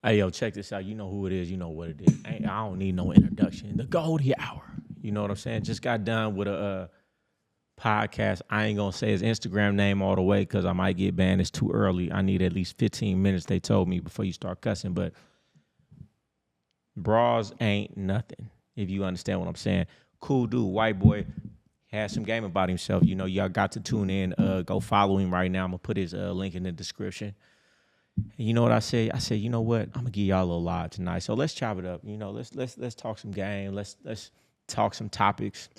Hey, yo, check this out. You know who it is. You know what it is. I don't need no introduction. The Goldie Hour. You know what I'm saying? Just got done with a podcast. I ain't going to say his Instagram name all the way because I might get banned. It's too early. I need at least 15 minutes, they told me, before you start cussing. But bras ain't nothing, if you understand what I'm saying. Cool dude, white boy, had some game about himself. You know, y'all got to tune in. Go follow him right now. I'm going to put his link in the description. And you know what I said? I said, you know what? I'm gonna give y'all a little live tonight. So let's chop it up. You know, let's talk some game. Let's talk some topics.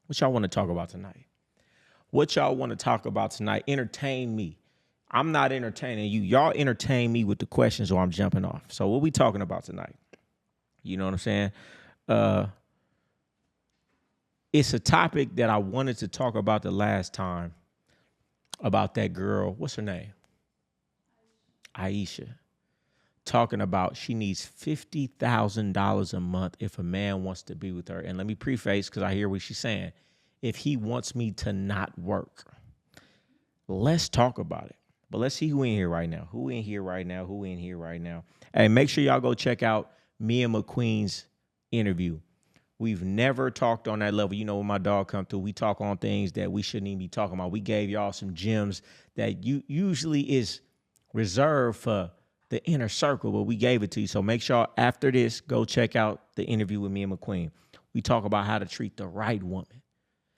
What y'all want to talk about tonight? What y'all want to talk about tonight? Entertain me. I'm not entertaining you. Y'all entertain me with the questions or I'm jumping off. So what we talking about tonight? You know what I'm saying? Uh it's a topic that I wanted to talk about the last time about that girl. What's her name? Aisha. Talking about she needs $50,000 a month if a man wants to be with her. And let me preface, because I hear what she's saying. If he wants me to not work, let's talk about it. But let's see who in here right now. Who in here right now? Who in here right now? Hey, make sure y'all go check out me and McQueen's interview. We've never talked on that level. You know, when my dog come through, we talk on things that we shouldn't even be talking about. We gave y'all some gems that you usually is reserved for the inner circle, but we gave it to you. So make sure after this, go check out the interview with me and McQueen. We talk about how to treat the right woman,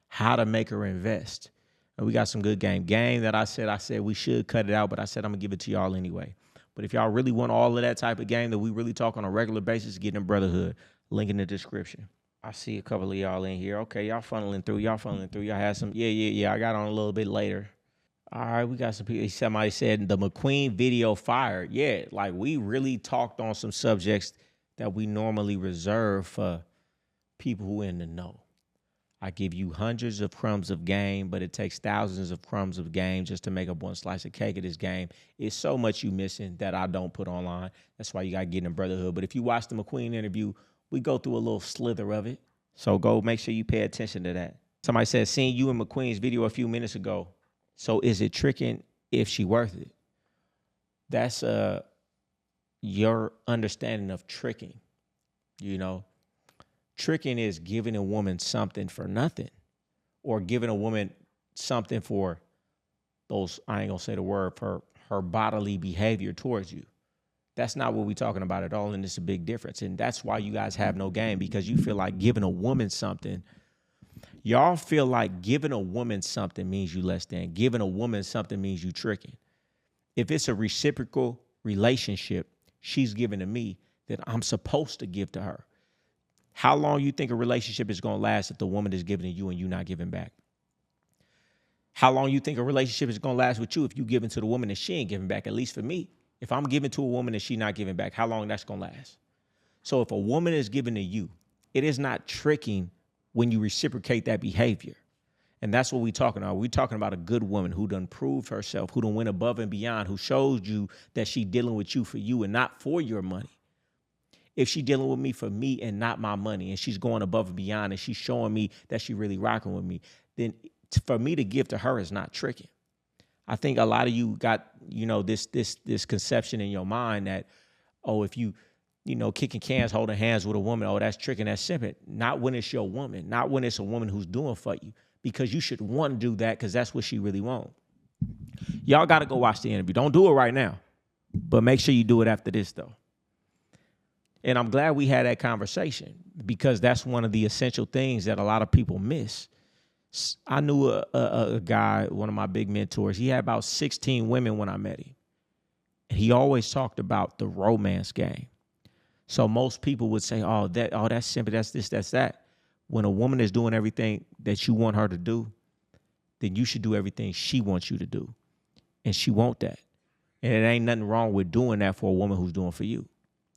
how to make her invest. And we got some good game that I said we should cut it out, but I said I'm gonna give it to y'all anyway. But if y'all really want all of that type of game that we really talk on a regular basis, get in Brotherhood. Link in the description. I see a couple of y'all in here. Okay, y'all funneling through. Y'all had some. Yeah. I got on a little bit later. All right, we got some people. Somebody said the McQueen video fired. Yeah, like we really talked on some subjects that we normally reserve for people who in the know. I give you hundreds of crumbs of game, but it takes thousands of crumbs of game just to make up one slice of cake of this game. It's so much you missing that I don't put online. That's why you got to get in Brotherhood. But if you watch the McQueen interview, we go through a little slither of it. So go make sure you pay attention to that. Somebody said, seen you in McQueen's video a few minutes ago. So is it tricking if she worth it? That's your understanding of tricking. You know, tricking is giving a woman something for nothing, or giving a woman something for those, I ain't gonna say the word, for her bodily behavior towards you. That's not what we're talking about at all, and it's a big difference. And that's why you guys have no game, because you feel like giving a woman something. Y'all feel like giving a woman something means you less than. Giving a woman something means you tricking. If it's a reciprocal relationship, she's giving to me, that I'm supposed to give to her. How long you think a relationship is going to last if the woman is giving to you and you not giving back? How long you think a relationship is going to last with you if you giving to the woman and she ain't giving back? At least for me, if I'm giving to a woman and she not giving back, how long that's going to last? So if a woman is giving to you, it is not tricking when you reciprocate that behavior. And that's what we're talking about. We're talking about a good woman who done proved herself, who done went above and beyond, who shows you that she dealing with you for you and not for your money. If she dealing with me for me and not my money, and she's going above and beyond, and she's showing me that she really rocking with me, then for me to give to her is not tricking. I think a lot of you got, this conception in your mind that, oh, if you kicking cans, holding hands with a woman, oh, that's tricking, that's simping. Not when it's your woman, not when it's a woman who's doing for you, because you should want to do that because that's what she really wants. Y'all got to go watch the interview. Don't do it right now, but make sure you do it after this, though. And I'm glad we had that conversation, because that's one of the essential things that a lot of people miss. I knew a guy, one of my big mentors. He had about 16 women when I met him. And he always talked about the romance game. So most people would say, that's simple, that's this, that's that. When a woman is doing everything that you want her to do, then you should do everything she wants you to do. And she want that. And it ain't nothing wrong with doing that for a woman who's doing for you.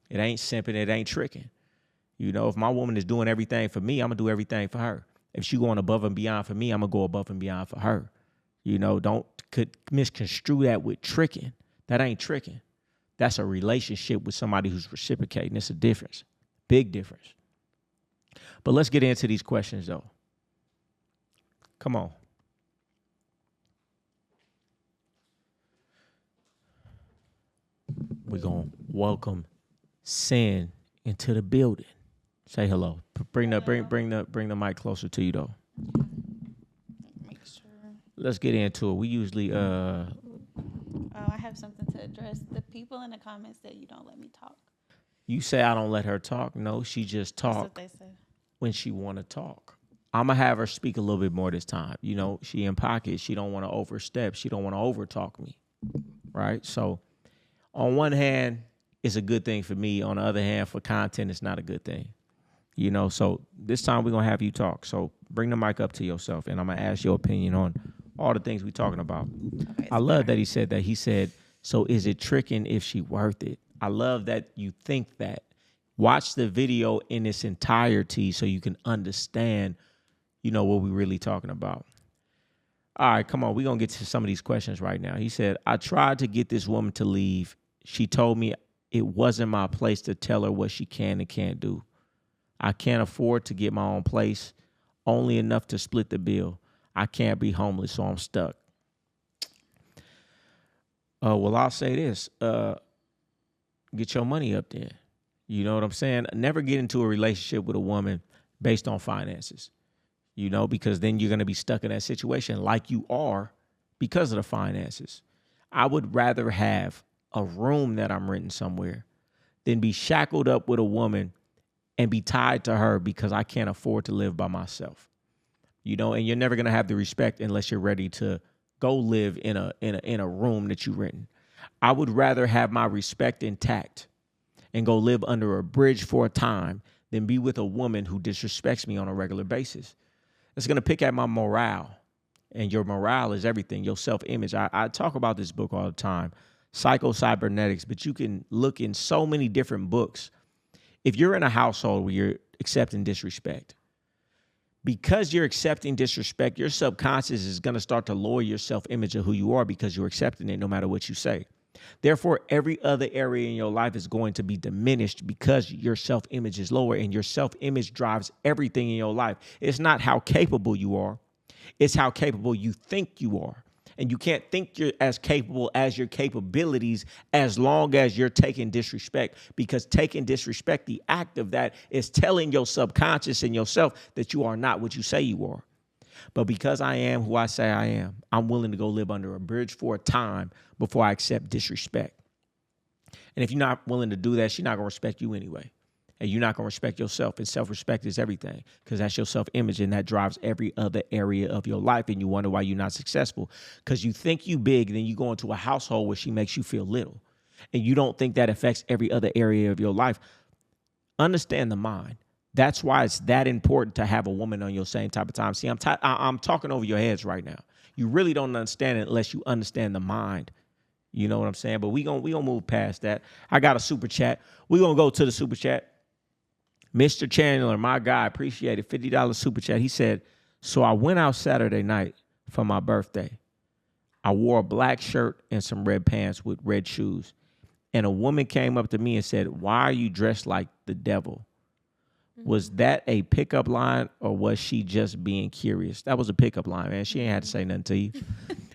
It ain't simping, it ain't tricking. If my woman is doing everything for me, I'm going to do everything for her. If she going above and beyond for me, I'm going to go above and beyond for her. Don't misconstrue that with tricking. That ain't tricking. That's a relationship with somebody who's reciprocating. It's a difference. Big difference. But let's get into these questions, though. Come on. We're going to welcome Sin into the building. Say hello. Bring the mic closer to you though. Make sure. Let's get into it. We usually Oh, I have something to address. The people in the comments that you don't let me talk. You say I don't let her talk. No, she just That's what talk they say. when she want to talk. I'm going to have her speak a little bit more this time. You know, she in pocket. She don't want to overstep. She don't want to overtalk me, right? So on one hand, it's a good thing for me. On the other hand, for content, it's not a good thing. You know, so this time we're going to have you talk. So bring the mic up to yourself, and I'm going to ask your opinion on all the things we're talking about. Okay, I love that he said that. He said, so is it tricking if she worth it? I love that you think that. Watch the video in its entirety so you can understand, you know, what we're really talking about. All right, come on. We're going to get to some of these questions right now. He said, I tried to get this woman to leave. She told me it wasn't my place to tell her what she can and can't do. I can't afford to get my own place, only enough to split the bill. I can't be homeless, so I'm stuck. Well, I'll say this. Get your money up there. You know what I'm saying? Never get into a relationship with a woman based on finances, you know, because then you're going to be stuck in that situation like you are because of the finances. I would rather have a room that I'm renting somewhere than be shackled up with a woman and be tied to her because I can't afford to live by myself. You know, and you're never going to have the respect unless you're ready to go live in a room that you renting. I would rather have my respect intact and go live under a bridge for a time than be with a woman who disrespects me on a regular basis. It's going to pick at my morale, and your morale is everything, your self-image. I talk about this book all the time, Psycho-Cybernetics, but you can look in so many different books. If you're in a household where you're accepting disrespect, because you're accepting disrespect, your subconscious is going to start to lower your self-image of who you are because you're accepting it no matter what you say. Therefore, every other area in your life is going to be diminished because your self-image is lower, and your self-image drives everything in your life. It's not how capable you are. It's how capable you think you are. And you can't think you're as capable as your capabilities as long as you're taking disrespect, because taking disrespect, the act of that is telling your subconscious and yourself that you are not what you say you are. But because I am who I say I am, I'm willing to go live under a bridge for a time before I accept disrespect. And if you're not willing to do that, she's not going to respect you anyway. And you're not going to respect yourself. And self-respect is everything, because that's your self-image, and that drives every other area of your life. And you wonder why you're not successful, because you think you big, and then you go into a household where she makes you feel little. And you don't think that affects every other area of your life. Understand the mind. That's why it's that important to have a woman on your same type of time. See, I'm talking over your heads right now. You really don't understand it unless you understand the mind. You know what I'm saying? But we gonna move past that. I got a super chat. We're gonna go to the super chat. Mr. Chandler, my guy, appreciate it. $50 super chat. He said, so I went out Saturday night for my birthday. I wore a black shirt and some red pants with red shoes. And a woman came up to me and said, why are you dressed like the devil? Was that a pickup line, or was she just being curious? That was a pickup line, man. She ain't had to say nothing to you.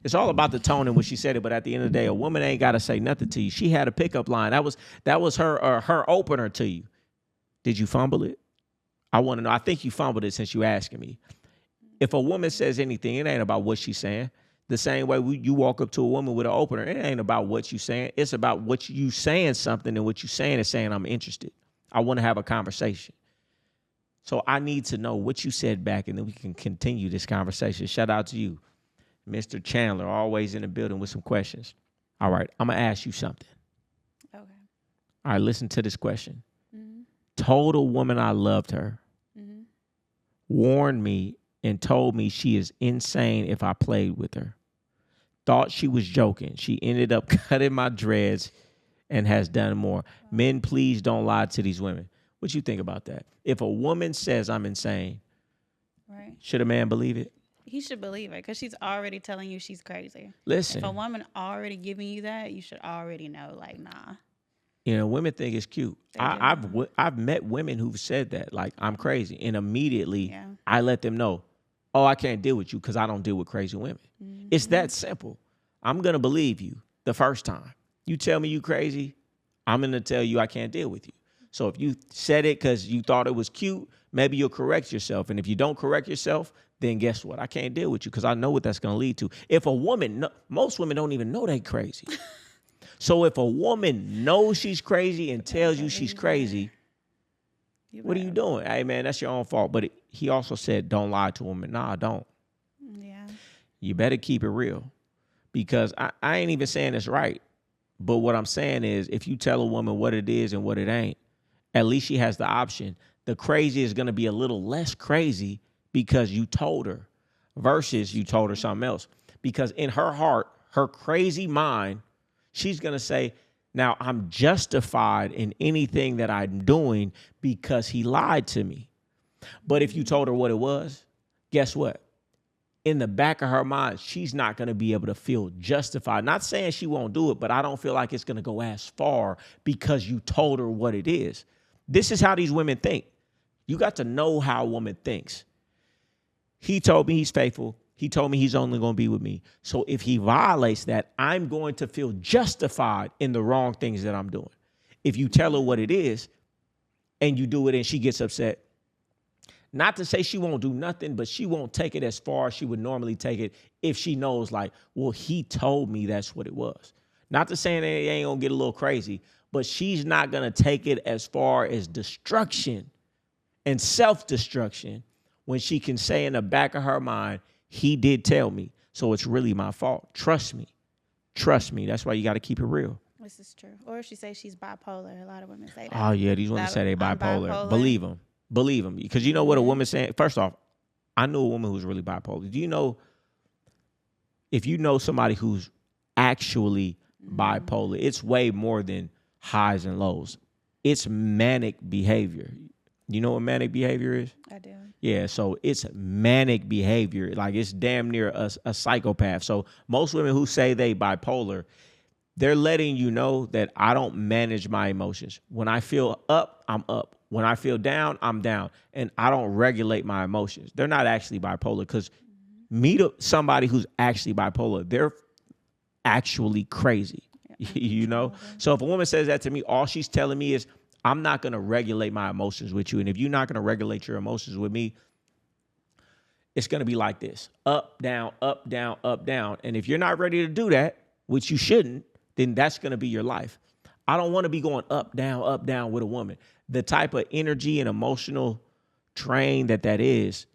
It's all about the tone and when she said it. But at the end of the day, a woman ain't got to say nothing to you. She had a pickup line. That was her opener to you. Did you fumble it? I want to know. I think you fumbled it since you asking me. If a woman says anything, it ain't about what she's saying. The same way you walk up to a woman with an opener, it ain't about what you saying. It's about what you saying something, and what you saying is saying, I'm interested. I want to have a conversation. So I need to know what you said back, and then we can continue this conversation. Shout out to you, Mr. Chandler, always in the building with some questions. All right, I'm going to ask you something. Okay. All right, listen to this question. Mm-hmm. Told a woman I loved her, warned me and told me she is insane if I played with her. Thought she was joking. She ended up cutting my dreads and has done more. Men, please don't lie to these women. What you think about that? If a woman says I'm insane, right, should a man believe it? He should believe her, because she's already telling you she's crazy. Listen. If a woman already giving you that, you should already know, like, nah. You know, women think it's cute. I've met women who've said that, like, I'm crazy. And immediately I let them know, oh, I can't deal with you because I don't deal with crazy women. Mm-hmm. It's that simple. I'm going to believe you the first time. You tell me you crazy, I'm going to tell you I can't deal with you. So if you said it because you thought it was cute, maybe you'll correct yourself. And if you don't correct yourself, then guess what? I can't deal with you because I know what that's going to lead to. If a woman, most women don't even know they crazy. So if a woman knows she's crazy and tells you she's crazy, what are you doing? Hey, man, that's your own fault. But he also said, don't lie to a woman. Nah, don't. Yeah. You better keep it real because I ain't even saying it's right. But what I'm saying is if you tell a woman what it is and what it ain't, at least she has the option. The crazy is going to be a little less crazy because you told her versus you told her something else. Because in her heart, her crazy mind, she's going to say, now I'm justified in anything that I'm doing because he lied to me. But if you told her what it was, guess what? In the back of her mind, she's not going to be able to feel justified. Not saying she won't do it, but I don't feel like it's going to go as far because you told her what it is. This is how these women think. You got to know how a woman thinks. He told me he's faithful. He told me he's only going to be with me. So if he violates that, I'm going to feel justified in the wrong things that I'm doing. If you tell her what it is and you do it and she gets upset, not to say she won't do nothing, but she won't take it as far as she would normally take it if she knows like, well, he told me that's what it was. Not to say they ain't going to get a little crazy, but she's not going to take it as far as destruction and self-destruction when she can say in the back of her mind, he did tell me, so it's really my fault. Trust me. Trust me. That's why you got to keep it real. This is true. Or if she says she's bipolar, a lot of women say that. Oh, yeah, these women say they bipolar. Believe them. Believe them. Because you know what a woman saying? First off, I knew a woman who's really bipolar. Do you know, if you know somebody who's actually bipolar, it's way more than highs and lows. It's manic behavior. You know what manic behavior is? I do. Yeah, so it's manic behavior. Like it's damn near a psychopath. So most women who say they bipolar, they're letting you know that I don't manage my emotions. When I feel up, I'm up. When I feel down, I'm down. And I don't regulate my emotions. They're not actually bipolar because meet somebody who's actually bipolar. They're actually crazy, you know? So if a woman says that to me, all she's telling me is, I'm not going to regulate my emotions with you. And if you're not going to regulate your emotions with me, it's going to be like this. Up, down, up, down, up, down. And if you're not ready to do that, which you shouldn't, then that's going to be your life. I don't want to be going up, down with a woman. The type of energy and emotional drain that is,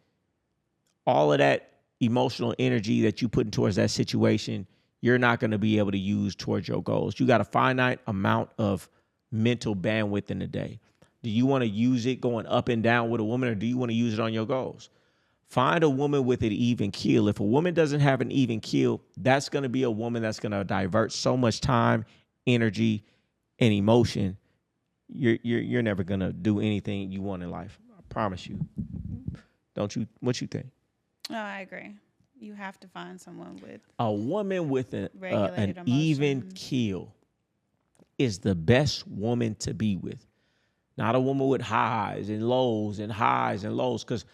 all of that emotional energy that you put towards that situation, you're not going to be able to use towards your goals. You got a finite amount of mental bandwidth in the day. Do you want to use it going up and down with a woman, or do you want to use it on your goals? Find a woman with an even keel. If a woman doesn't have an even keel, that's going to be a woman that's going to divert so much time, energy, and emotion. You're never going to do anything you want in life. I promise you. Don't you? What you think? Oh, I agree. You have to find someone with a woman with an emotions. even keel is the best woman to be with. Not a woman with highs and lows and highs and lows. Because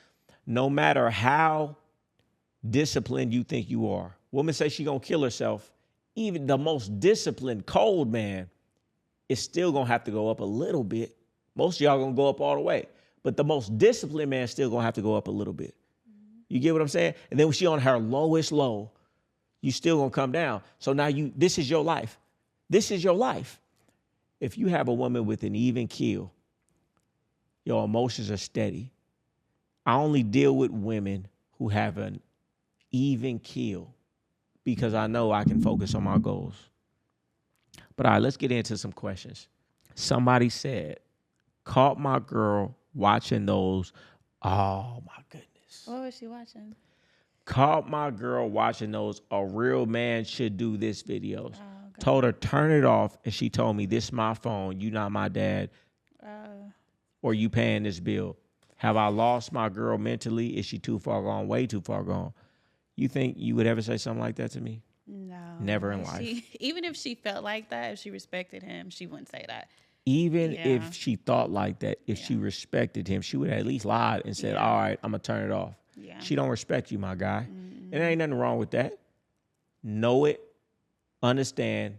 no matter how disciplined you think you are, woman says she gonna kill herself. Even the most disciplined, cold man is still gonna have to go up a little bit. Most of y'all gonna go up all the way. But the most disciplined man still gonna have to go up a little bit. You get what I'm saying? And then when she on her lowest low, you still gonna come down. So now this is your life. This is your life. If you have a woman with an even keel, your emotions are steady. I only deal with women who have an even keel because I know I can focus on my goals. But all right, let's get into some questions. Somebody said, caught my girl watching those. Oh, my goodness. What was she watching? Caught my girl watching those a real man should do this videos. Oh, told her, turn it off. And she told me, this is my phone. You not my dad. Or you paying this bill. Have I lost my girl mentally? Is she too far gone? Way too far gone. You think you would ever say something like that to me? No. Never in life. Even if she felt like that, if she respected him, she wouldn't say that. Even if she thought like that, if she respected him, she would have at least lied and said, all right, I'm going to turn it off. Yeah. She don't respect you, my guy. Mm-hmm. And there ain't nothing wrong with that. Know it, understand,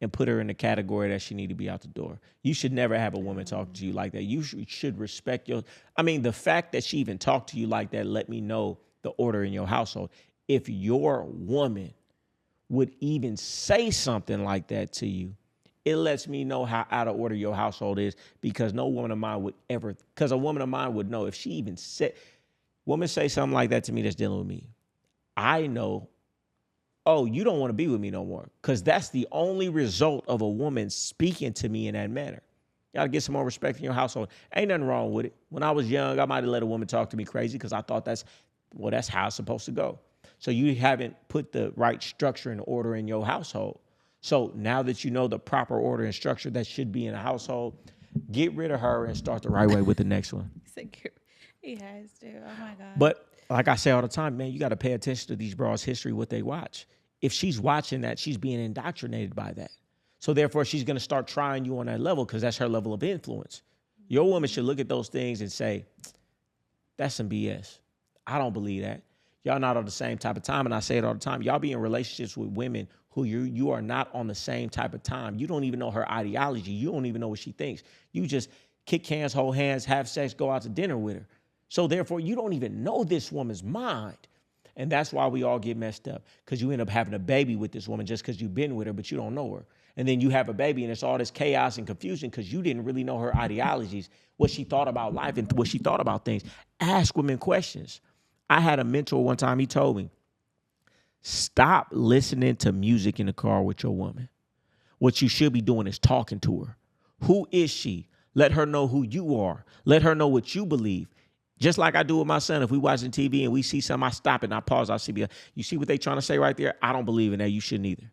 and put her in the category that she need to be out the door. You should never have a woman talk to you like that. You should respect the fact that she even talked to you like that let me know the order in your household. If your woman would even say something like that to you, it lets me know how out of order your household is, because no woman of mine would ever, because a woman of mine would know if she even said, woman say something like that to me that's dealing with me. I know, oh, you don't want to be with me no more. Because that's the only result of a woman speaking to me in that manner. You got to get some more respect in your household. Ain't nothing wrong with it. When I was young, I might have let a woman talk to me crazy because I thought that's how it's supposed to go. So you haven't put the right structure and order in your household. So now that you know the proper order and structure that should be in a household, get rid of her and start the right way with the next one. He has to. Oh my God. But like I say all the time, man, you got to pay attention to these bras' history, what they watch. If she's watching that, she's being indoctrinated by that. So therefore, she's going to start trying you on that level because that's her level of influence. Your woman should look at those things and say, that's some BS. I don't believe that. Y'all not on the same type of time. And I say it all the time. Y'all be in relationships with women who you are not on the same type of time. You don't even know her ideology. You don't even know what she thinks. You just kick cans, hold hands, have sex, go out to dinner with her. So therefore, you don't even know this woman's mind. And that's why we all get messed up, because you end up having a baby with this woman just because you've been with her, but you don't know her. And then you have a baby and it's all this chaos and confusion because you didn't really know her ideologies, what she thought about life and what she thought about things. Ask women questions. I had a mentor one time, he told me, stop listening to music in the car with your woman. What you should be doing is talking to her. Who is she? Let her know who you are. Let her know what you believe. Just like I do with my son. If we watching TV and we see something, I stop it and I pause. I see, you see what they trying to say right there? I don't believe in that. You shouldn't either.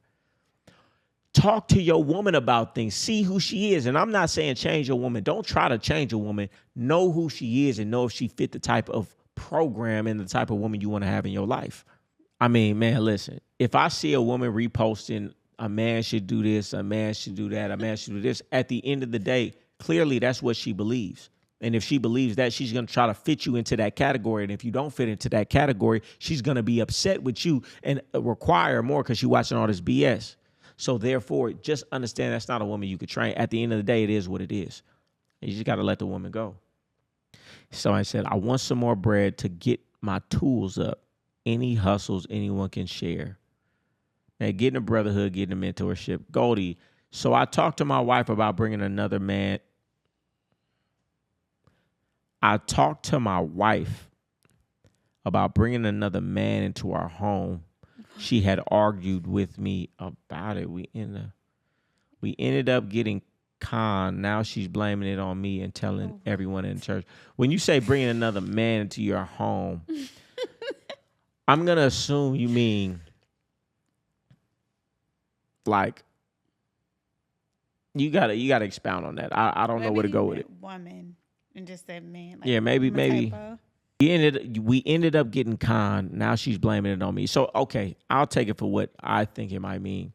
Talk to your woman about things. See who she is. And I'm not saying change your woman. Don't try to change a woman. Know who she is and know if she fit the type of program and the type of woman you want to have in your life. I mean, man, listen, if I see a woman reposting, a man should do this, a man should do that, a man should do this, at the end of the day, clearly that's what she believes. And if she believes that, she's going to try to fit you into that category. And if you don't fit into that category, she's going to be upset with you and require more because you're watching all this BS. So therefore, just understand that's not a woman you could train. At the end of the day, it is what it is. And you just got to let the woman go. So I said, I want some more bread to get my tools up. Any hustles anyone can share. And getting a brotherhood, getting a mentorship. Goldie, so I talked to my wife about bringing another man. I talked to my wife about bringing another man into our home. She had argued with me about it. We ended up getting conned. Now she's blaming it on me and telling everyone in church. When you say bringing another man into your home, I'm going to assume you mean like you gotta expound on that. I don't know where to go with it. Woman and just said man. Like, yeah, maybe. We ended up getting conned. Now she's blaming it on me. So, okay, I'll take it for what I think it might mean.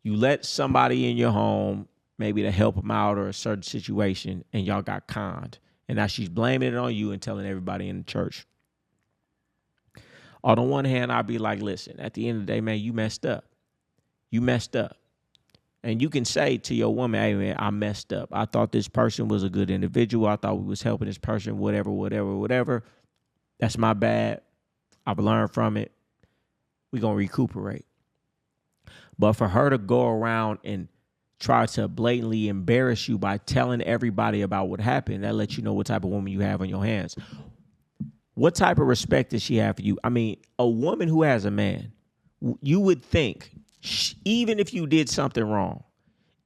You let somebody in your home, maybe to help them out or a certain situation, and y'all got conned. And now she's blaming it on you and telling everybody in the church. On the one hand, I'll be like, listen, at the end of the day, man, you messed up. You messed up. And you can say to your woman, hey, man, I messed up. I thought this person was a good individual. I thought we was helping this person, whatever. That's my bad. I've learned from it. We're going to recuperate. But for her to go around and try to blatantly embarrass you by telling everybody about what happened, that lets you know what type of woman you have on your hands. What type of respect does she have for you? I mean, a woman who has a man, you would think, even if you did something wrong,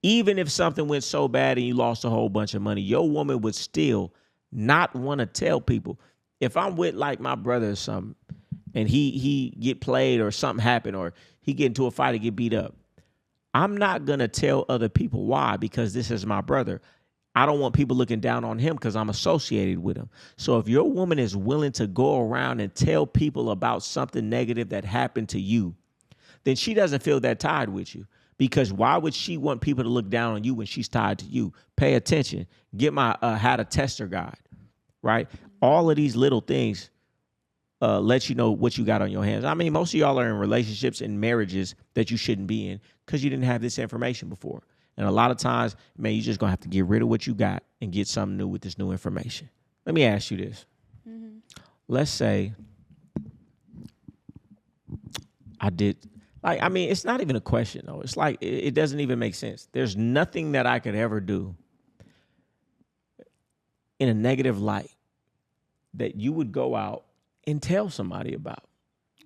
even if something went so bad and you lost a whole bunch of money, your woman would still not want to tell people. If I'm with like my brother or something and he get played or something happened or he get into a fight or get beat up, I'm not going to tell other people why, because this is my brother. I don't want people looking down on him because I'm associated with him. So if your woman is willing to go around and tell people about something negative that happened to you, then she doesn't feel that tied with you. Because why would she want people to look down on you when she's tied to you? Pay attention. Get my how to test her guide, right? All of these little things let you know what you got on your hands. I mean, most of y'all are in relationships and marriages that you shouldn't be in because you didn't have this information before. And a lot of times, man, you just going to have to get rid of what you got and get something new with this new information. Let me ask you this. Mm-hmm. Let's say I did, like, I mean, it's not even a question, though. It's like, it doesn't even make sense. There's nothing that I could ever do in a negative light that you would go out and tell somebody about.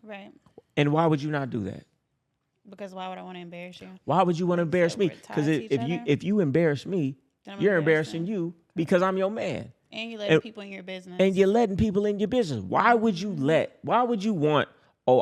Right. And why would you not do that? Because why would I want to embarrass you? Why would you want to embarrass me? Because if you embarrass me, you're embarrassing you because I'm your man. And you letting people in your business. And you're letting people in your business. Why would you want,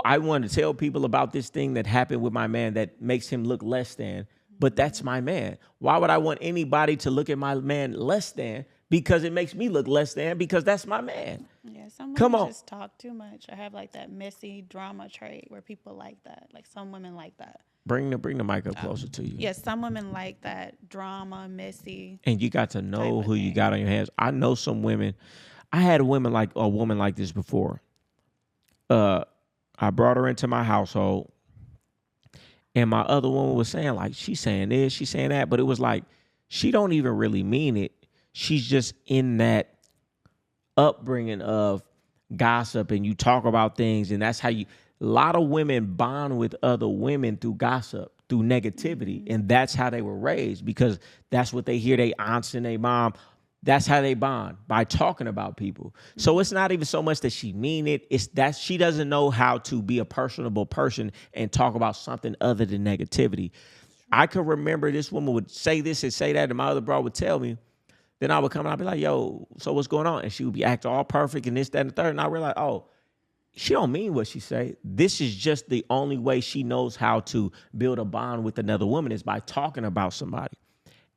I want to tell people about this thing that happened with my man that makes him look less than, but that's my man. Why would I want anybody to look at my man less than? Because it makes me look less than, because that's my man. Yeah, some women just talk too much. I have like that messy drama trait where people like that. Like some women like that. Bring the mic up closer to you. Yes, some women like that drama, messy. And you got to know who you got on your hands. I know some women. I had a woman like this before. I brought her into my household, and my other woman was saying like, she's saying this, she's saying that, but it was like she don't even really mean it. She's just in that upbringing of gossip, and you talk about things, and that's how a lot of women bond with other women through gossip, through negativity, and that's how they were raised, because that's what they hear their aunts and their mom. That's how they bond, by talking about people. So it's not even so much that she mean it. It's that she doesn't know how to be a personable person and talk about something other than negativity. I could remember this woman would say this and say that, and my other brother would tell me. Then I would come and I'd be like, yo, so what's going on? And she would be acting all perfect and this, that, and the third. And I realized, oh, she don't mean what she say. This is just the only way she knows how to build a bond with another woman, is by talking about somebody.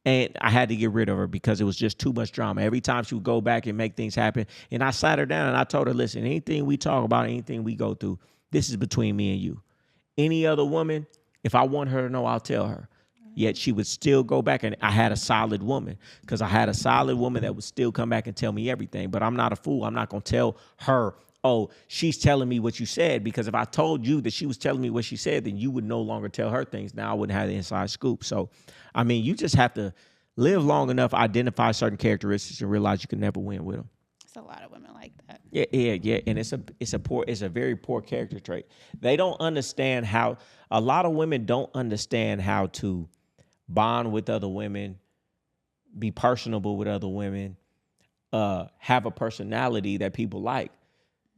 And I had to get rid of her because it was just too much drama. Every time she would go back and make things happen. And I sat her down and I told her, listen, anything we talk about, anything we go through, this is between me and you. Any other woman, if I want her to know, I'll tell her. Yet she would still go back, and I had a solid woman, because I had a solid woman that would still come back and tell me everything. But I'm not a fool. I'm not going to tell her, oh, she's telling me what you said, because if I told you that she was telling me what she said, then you would no longer tell her things. Now I wouldn't have the inside scoop. So, I mean, you just have to live long enough, identify certain characteristics, and realize you can never win with them. It's a lot of women like that. Yeah. And it's a very poor character trait. They don't understand how, a lot of women don't understand how to bond with other women, be personable with other women, have a personality that people like.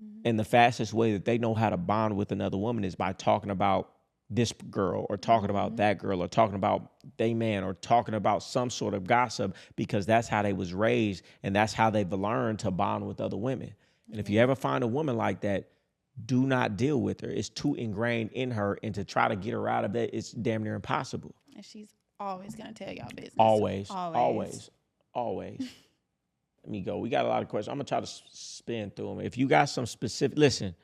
Mm-hmm. And the fastest way that they know how to bond with another woman is by talking about this girl, or talking about that girl, or talking about they man, or talking about some sort of gossip, because that's how they was raised, and that's how they've learned to bond with other women. And if you ever find a woman like that, do not deal with her. It's too ingrained in her, and to try to get her out of that, it's damn near impossible. And she's always gonna tell y'all business. Always. Let me go. We got a lot of questions. I'm gonna try to spin through them. If you got some specific, listen,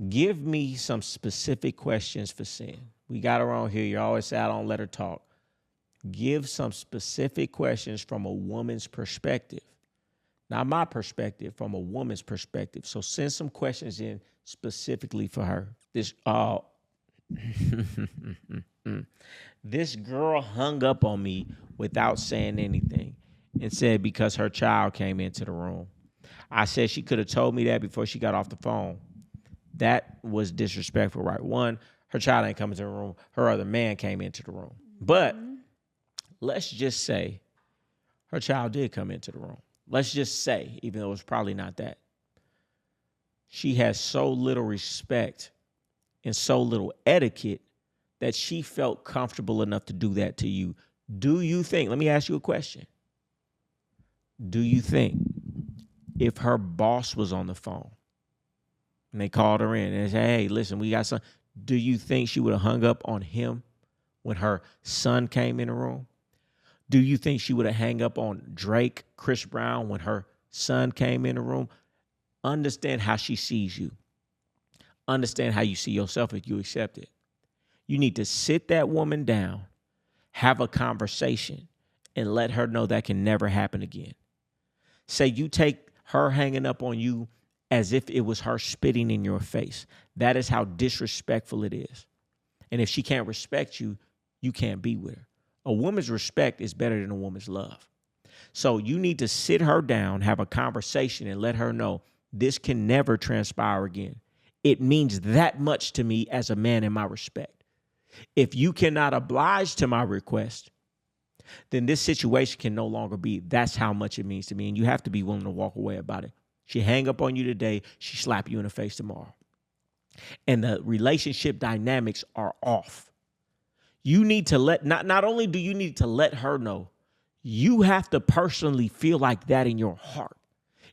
give me some specific questions for sin. We got her on here. You always say I don't let her talk. Give some specific questions from a woman's perspective. Not my perspective, from a woman's perspective. So send some questions in specifically for her. This girl hung up on me without saying anything, and said because her child came into the room. I said she could have told me that before she got off the phone. That was disrespectful, right? One, her child ain't coming to the room. Her other man came into the room. But let's just say her child did come into the room. Let's just say, even though it's probably not that. She has so little respect and so little etiquette that she felt comfortable enough to do that to you. Do you think, let me ask you a question. Do you think if her boss was on the phone and they called her in and they said, hey, listen, we got some, do you think she would have hung up on him when her son came in the room? Do you think she would have hung up on Drake, Chris Brown, when her son came in the room? Understand how she sees you. Understand how you see yourself if you accept it. You need to sit that woman down, have a conversation, and let her know that can never happen again. Say you take her hanging up on you as if it was her spitting in your face. That is how disrespectful it is. And if she can't respect you, you can't be with her. A woman's respect is better than a woman's love. So you need to sit her down, have a conversation, and let her know this can never transpire again. It means that much to me as a man in my respect. If you cannot oblige to my request, then this situation can no longer be. That's how much it means to me. And you have to be willing to walk away about it. She hang up on you today, she slap you in the face tomorrow. And the relationship dynamics are off. You need to not only do you need to let her know, you have to personally feel like that in your heart.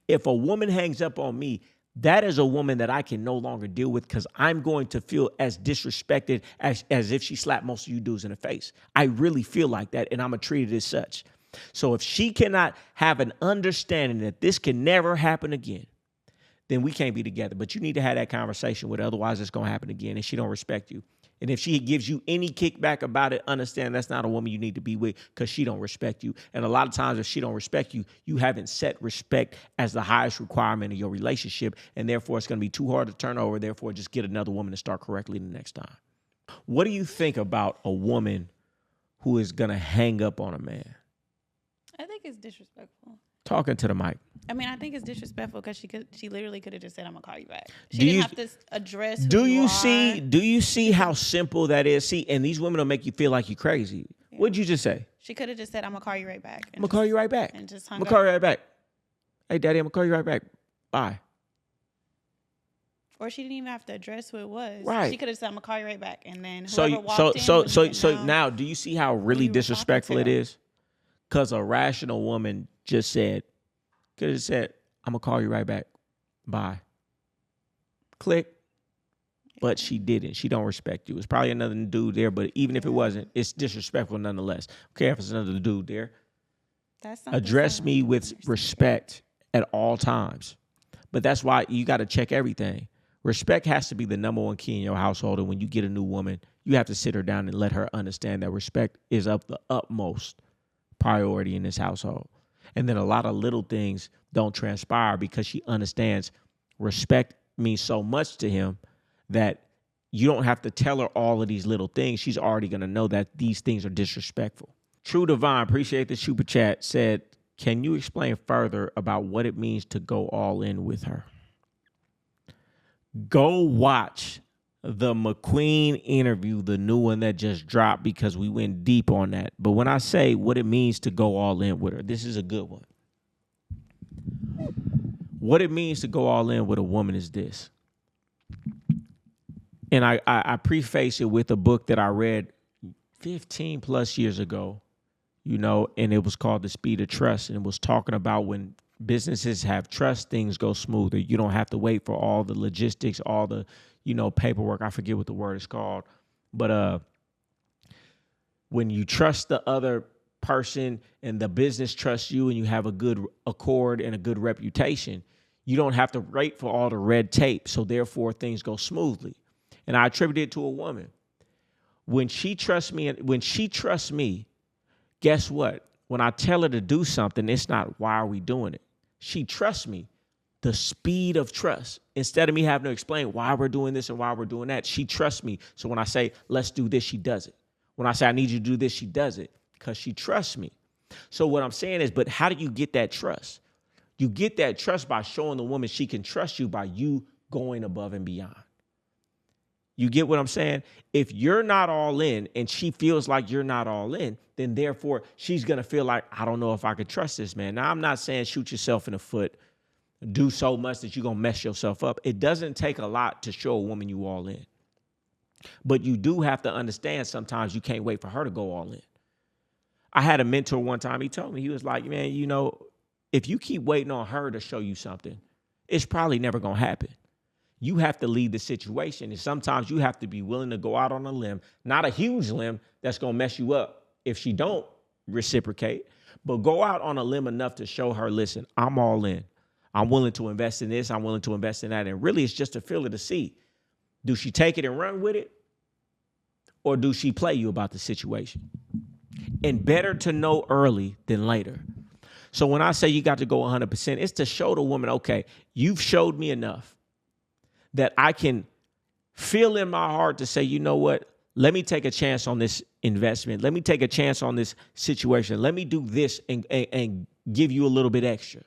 If a woman hangs up on me, that is a woman that I can no longer deal with because I'm going to feel as disrespected as if she slapped most of you dudes in the face. I really feel like that, and I'm going to treat it as such. So if she cannot have an understanding that this can never happen again, then we can't be together. But you need to have that conversation with her. Otherwise, it's going to happen again, and she don't respect you. And if she gives you any kickback about it, understand that's not a woman you need to be with because she don't respect you. And a lot of times if she don't respect you, you haven't set respect as the highest requirement of your relationship. And therefore, it's going to be too hard to turn over. Therefore, just get another woman to start correctly the next time. What do you think about a woman who is going to hang up on a man? I think it's disrespectful. Talking to the mic. I mean, I think it's disrespectful because she literally could have just said, "I'm gonna call you back." She didn't have to address. Do you see how simple that is? See, and these women will make you feel like you're crazy. Yeah. What'd you just say? She could have just said, "I'm gonna call you right back." I'm gonna call you right back. And just hung up. I'm gonna call you right back. Hey, Daddy, I'm gonna call you right back. Bye. Or she didn't even have to address who it was. Right. She could have said, "I'm gonna call you right back," and then so now, do you see how really disrespectful it is? Because a rational woman just could have said, I'm going to call you right back. Bye. Click. But she didn't. She don't respect you. It's probably another dude there, but even if it wasn't, it's disrespectful nonetheless. Okay, if it's another dude there. Address me with respect at all times. But that's why you got to check everything. Respect has to be the number one key in your household. And when you get a new woman, you have to sit her down and let her understand that respect is of the utmost priority in this household. And then a lot of little things don't transpire because she understands respect means so much to him that you don't have to tell her all of these little things. She's already going to know that these things are disrespectful. True Divine, appreciate the super chat, said, can you explain further about what it means to go all in with her? Go watch the McQueen interview, the new one that just dropped, because we went deep on that. But when I say what it means to go all in with her, this is a good one. What it means to go all in with a woman is this. And I preface it with a book that I read 15 plus years ago, and it was called The Speed of Trust. And it was talking about when businesses have trust, things go smoother. You don't have to wait for all the logistics, all the, paperwork. I forget what the word is called. But when you trust the other person and the business trusts you and you have a good accord and a good reputation, you don't have to wait for all the red tape. So therefore, things go smoothly. And I attribute it to a woman. When she trusts me, guess what? When I tell her to do something, it's not, why are we doing it? She trusts me. The speed of trust. Instead of me having to explain why we're doing this and why we're doing that, she trusts me. So when I say, let's do this, she does it. When I say, I need you to do this, she does it because she trusts me. So what I'm saying is, but how do you get that trust? You get that trust by showing the woman she can trust you by you going above and beyond. You get what I'm saying? If you're not all in and she feels like you're not all in, then therefore she's going to feel like, I don't know if I could trust this man. Now, I'm not saying shoot yourself in the foot, do so much that you're going to mess yourself up. It doesn't take a lot to show a woman you all in. But you do have to understand sometimes you can't wait for her to go all in. I had a mentor one time. He told me, he was like, man, if you keep waiting on her to show you something, it's probably never going to happen. You have to lead the situation. And sometimes you have to be willing to go out on a limb, not a huge limb that's going to mess you up if she don't reciprocate, but go out on a limb enough to show her, listen, I'm all in. I'm willing to invest in this. I'm willing to invest in that. And really, it's just to feel it to see. Do she take it and run with it? Or do she play you about the situation? And better to know early than later. So when I say you got to go 100%, it's to show the woman, okay, you've showed me enough that I can feel in my heart to say, you know what? Let me take a chance on this investment. Let me take a chance on this situation. Let me do this and give you a little bit extra.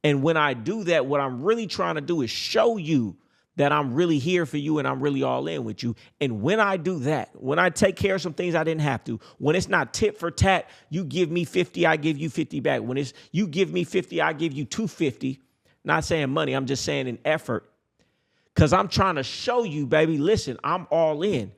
And when I do that, what I'm really trying to do is show you that I'm really here for you and I'm really all in with you. And when I do that, when I take care of some things I didn't have to, when it's not tit for tat, you give me 50, I give you 50 back. When it's you give me 50, I give you 250. Not saying money, I'm just saying an effort. Because I'm trying to show you, baby, listen, I'm all in.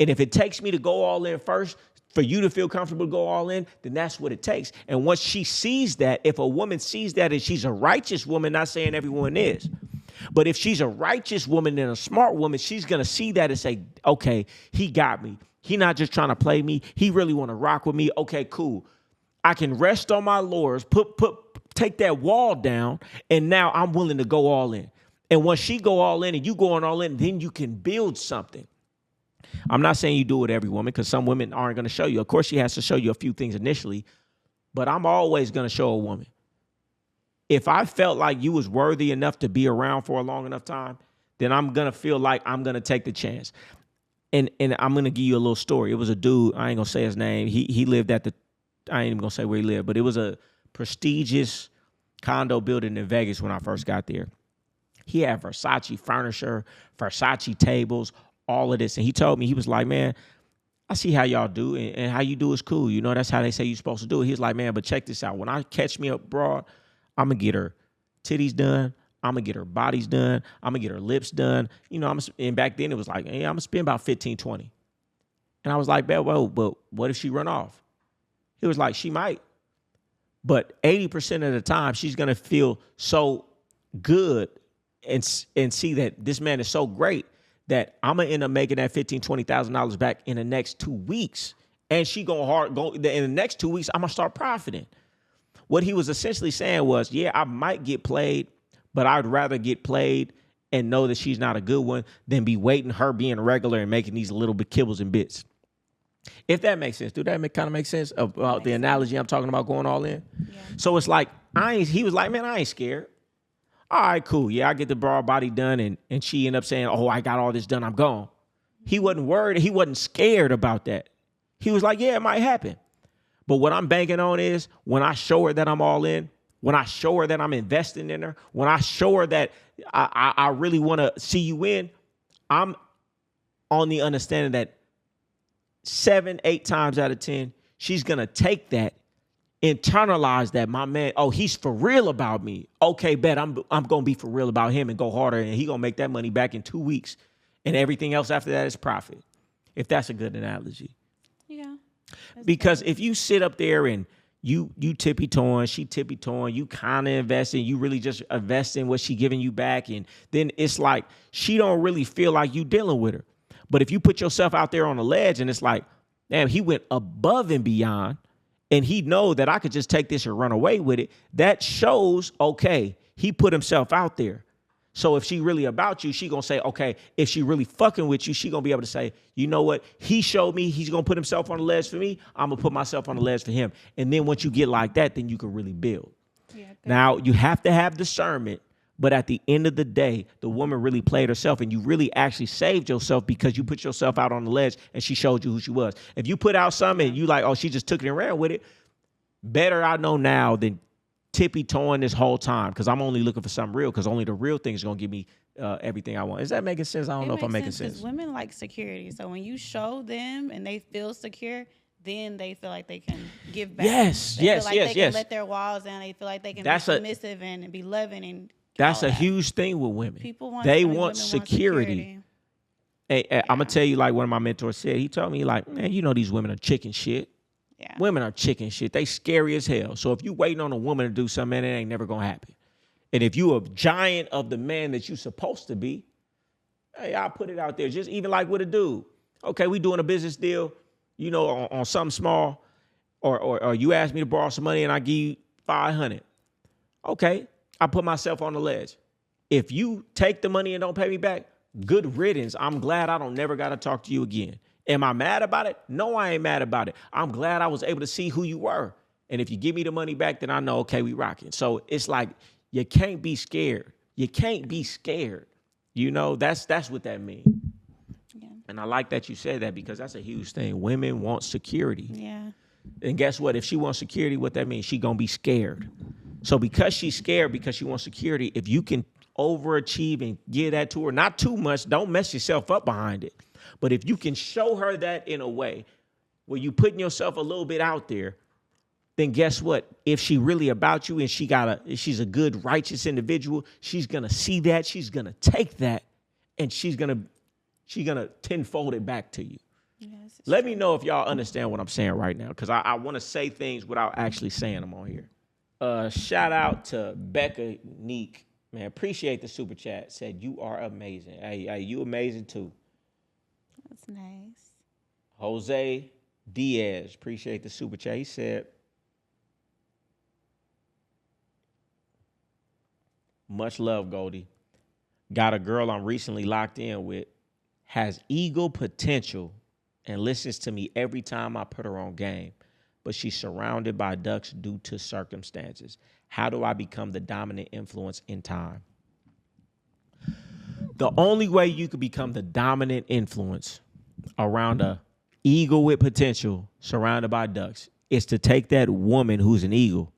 And if it takes me to go all in first, for you to feel comfortable to go all in, then that's what it takes. And once she sees that, if a woman sees that and she's a righteous woman, not saying every woman is, but if she's a righteous woman and a smart woman, she's going to see that and say, okay, he got me. He not just trying to play me. He really want to rock with me. Okay, cool. I can rest on my laurels, take that wall down, and now I'm willing to go all in. And once she go all in and you going all in, then you can build something. I'm not saying you do it with every woman because some women aren't going to show you. Of course, she has to show you a few things initially, but I'm always going to show a woman. If I felt like you was worthy enough to be around for a long enough time, then I'm going to feel like I'm going to take the chance. And I'm going to give you a little story. It was a dude, I ain't going to say his name. He lived at I ain't even going to say where he lived, but it was a prestigious condo building in Vegas when I first got there. He had Versace furniture, Versace tables, all of this. And he told me, he was like, man, I see how y'all do, and how you do is cool. You know, that's how they say you're supposed to do it. He was like, man, but check this out. When I catch me up broad, I'm going to get her titties done. I'm going to get her bodies done. I'm going to get her lips done. You know, and back then it was like, hey, I'm going to spend about 15, 20. And I was like, well, but what if she run off? He was like, she might. But 80% of the time, she's going to feel so good and see that this man is so great that I'm going to end up making that $15,000, $20,000 back in the next 2 weeks. And she go in the next 2 weeks, I'm going to start profiting. What he was essentially saying was, yeah, I might get played, but I'd rather get played and know that she's not a good one than be waiting her being regular and making these little bit kibbles and bits. If that makes sense. Do that kind of make sense about the analogy I'm talking about going all in? Yeah. So it's like, he was like, man, I ain't scared. All right, cool. Yeah, I get the broad body done. And she ended up saying, oh, I got all this done. I'm gone. He wasn't worried. He wasn't scared about that. He was like, yeah, it might happen. But what I'm banking on is when I show her that I'm all in, when I show her that I'm investing in her, when I show her that I really want to see you win, I'm on the understanding that 7, 8 times out of 10, she's going to take that, internalize that, my man, oh, he's for real about me. Okay, bet I'm going to be for real about him and go harder, and he going to make that money back in 2 weeks, and everything else after that is profit, if that's a good analogy. Yeah. Because if you sit up there and you tippy-toeing, she tippy-toeing, you kind of investing, you really just investing what she giving you back, and then it's like she don't really feel like you dealing with her. But if you put yourself out there on the ledge and it's like, damn, he went above and beyond, and he know that I could just take this and run away with it, that shows, okay, he put himself out there. So if she really about you, she going to say, okay, if she really fucking with you, she going to be able to say, you know what? He showed me he's going to put himself on the ledge for me. I'm going to put myself on the ledge for him. And then once you get like that, then you can really build. Yeah, now, you have to have discernment. But at the end of the day, the woman really played herself, and you really actually saved yourself because you put yourself out on the ledge and she showed you who she was. If you put out something and you like, oh, she just took it and ran with it, better I know now than tippy-toeing this whole time, because I'm only looking for something real, because only the real thing is going to give me everything I want. Is that making sense? I don't know if I'm making sense. Women like security. So when you show them and they feel secure, then they feel like they can give back. Yes, they yes, feel like yes, they yes. can let their walls down. They feel like they can be submissive and be loving. And that's a huge thing with women. People want security. Hey, I'm going to tell you, like one of my mentors said, he told me, like, man, you know these women are chicken shit. Yeah. Women are chicken shit. They scary as hell. So if you waiting on a woman to do something, man, it ain't never going to happen. And if you a giant of the man that you supposed to be, hey, I'll put it out there. Just even like with a dude. Okay, we doing a business deal, you know, on something small, or you ask me to borrow some money and I give you $500. Okay, I put myself on the ledge. If you take the money and don't pay me back, good riddance. I'm glad I don't never got to talk to you again. Am I mad about it? No, I ain't mad about it. I'm glad I was able to see who you were. And if you give me the money back, then I know, okay, we rocking. So it's like, you can't be scared. You can't be scared. You know, that's what that means. Yeah. And I like that you said that, because that's a huge thing. Women want security. Yeah. And guess what? If she wants security, what that means, she gonna be scared. So because she's scared, because she wants security, if you can overachieve and give that to her, not too much, don't mess yourself up behind it. But if you can show her that in a way where you putting yourself a little bit out there, then guess what? If she really about you and she's a good, righteous individual, she's gonna see that, she's gonna take that, and she's gonna tenfold it back to you. Yes, Let me know if y'all understand what I'm saying right now, because I want to say things without actually saying them on here. Shout out to Becca Neek. Man, appreciate the super chat. Said, you are amazing. Hey, you amazing too. That's nice. Jose Diaz, appreciate the super chat. He said, much love, Goldie. Got a girl I'm recently locked in with, has ego potential and listens to me every time I put her on game, but she's surrounded by ducks due to circumstances. How do I become the dominant influence in time? The only way you could become the dominant influence around a eagle with potential surrounded by ducks is to take that woman who's an eagle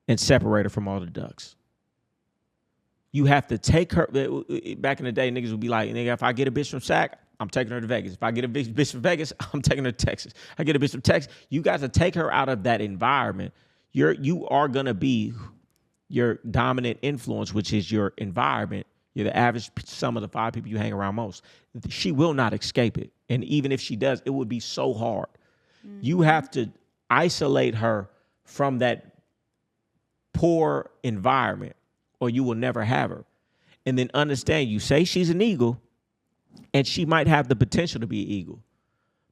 and separate her from all the ducks. You have to take her. Back in the day, niggas would be like, nigga, if I get a bitch from Sac, I'm taking her to Vegas. If I get a bitch from Vegas, I'm taking her to Texas. I get a bitch from Texas. You got to take her out of that environment. You are going to be your dominant influence, which is your environment. You're the average sum of the 5 people you hang around most. She will not escape it. And even if she does, it would be so hard. Mm-hmm. You have to isolate her from that poor environment, or you will never have her. And then understand, you say she's an eagle, and she might have the potential to be an eagle.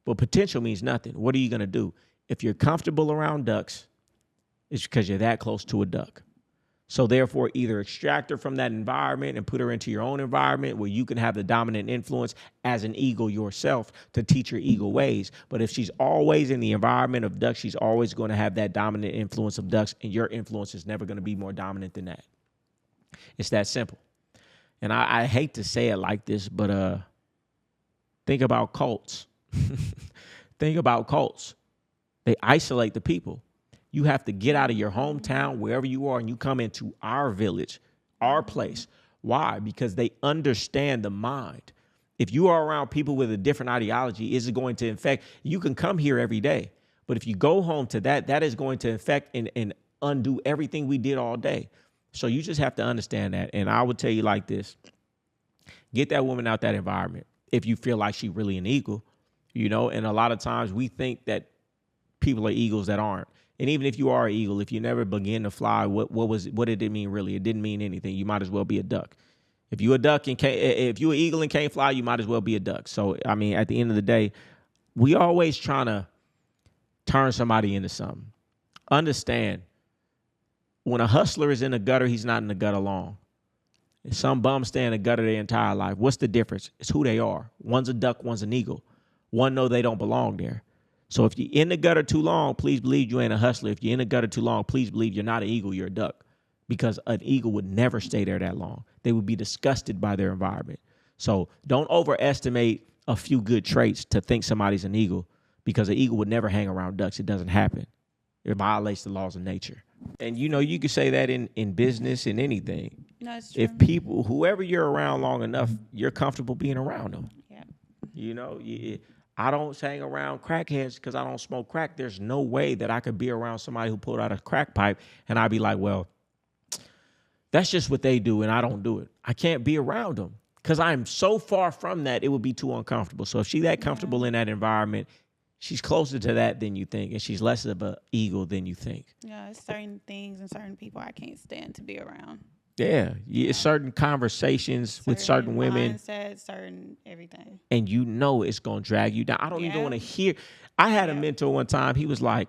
But potential means nothing. What are you going to do? If you're comfortable around ducks, it's because you're that close to a duck. So therefore, either extract her from that environment and put her into your own environment where you can have the dominant influence as an eagle yourself to teach her eagle ways. But if she's always in the environment of ducks, she's always going to have that dominant influence of ducks, and your influence is never going to be more dominant than that. It's that simple. And I hate to say it like this, but think about cults. Think about cults. They isolate the people. You have to get out of your hometown, wherever you are, and you come into our village, our place. Why? Because they understand the mind. If you are around people with a different ideology, is it going to infect? You can come here every day, but if you go home to that is going to infect and undo everything we did all day. So you just have to understand that. And I would tell you like this: get that woman out that environment if you feel like she's really an eagle, you know. And a lot of times we think that people are eagles that aren't. And even if you are an eagle, if you never begin to fly, what did it mean really? It didn't mean anything. You might as well be a duck. If you're a duck and if you're an eagle and can't fly, you might as well be a duck. So I mean, at the end of the day, we always trying to turn somebody into something. Understand, when a hustler is in the gutter, he's not in the gutter long. If some bums stay in the gutter their entire life, what's the difference? It's who they are. One's a duck, one's an eagle. One know they don't belong there. So if you're in the gutter too long, please believe you ain't a hustler. If you're in the gutter too long, please believe you're not an eagle, you're a duck. Because an eagle would never stay there that long. They would be disgusted by their environment. So don't overestimate a few good traits to think somebody's an eagle, because an eagle would never hang around ducks. It doesn't happen. It violates the laws of nature. And, you know, you can say that in business and anything. No, it's true. If people, whoever you're around long enough, you're comfortable being around them. Yeah. You know, I don't hang around crackheads because I don't smoke crack. There's no way that I could be around somebody who pulled out a crack pipe and I'd be like, well, that's just what they do and I don't do it. I can't be around them because I'm so far from that, it would be too uncomfortable. So if she's that comfortable in that environment, she's closer to that than you think, and she's less of an eagle than you think. Yeah, it's certain things and certain people I can't stand to be around. Yeah. Certain conversations with certain women. Mindset, certain everything. And you know it's going to drag you down. I don't even want to hear. I had a mentor one time. He was like,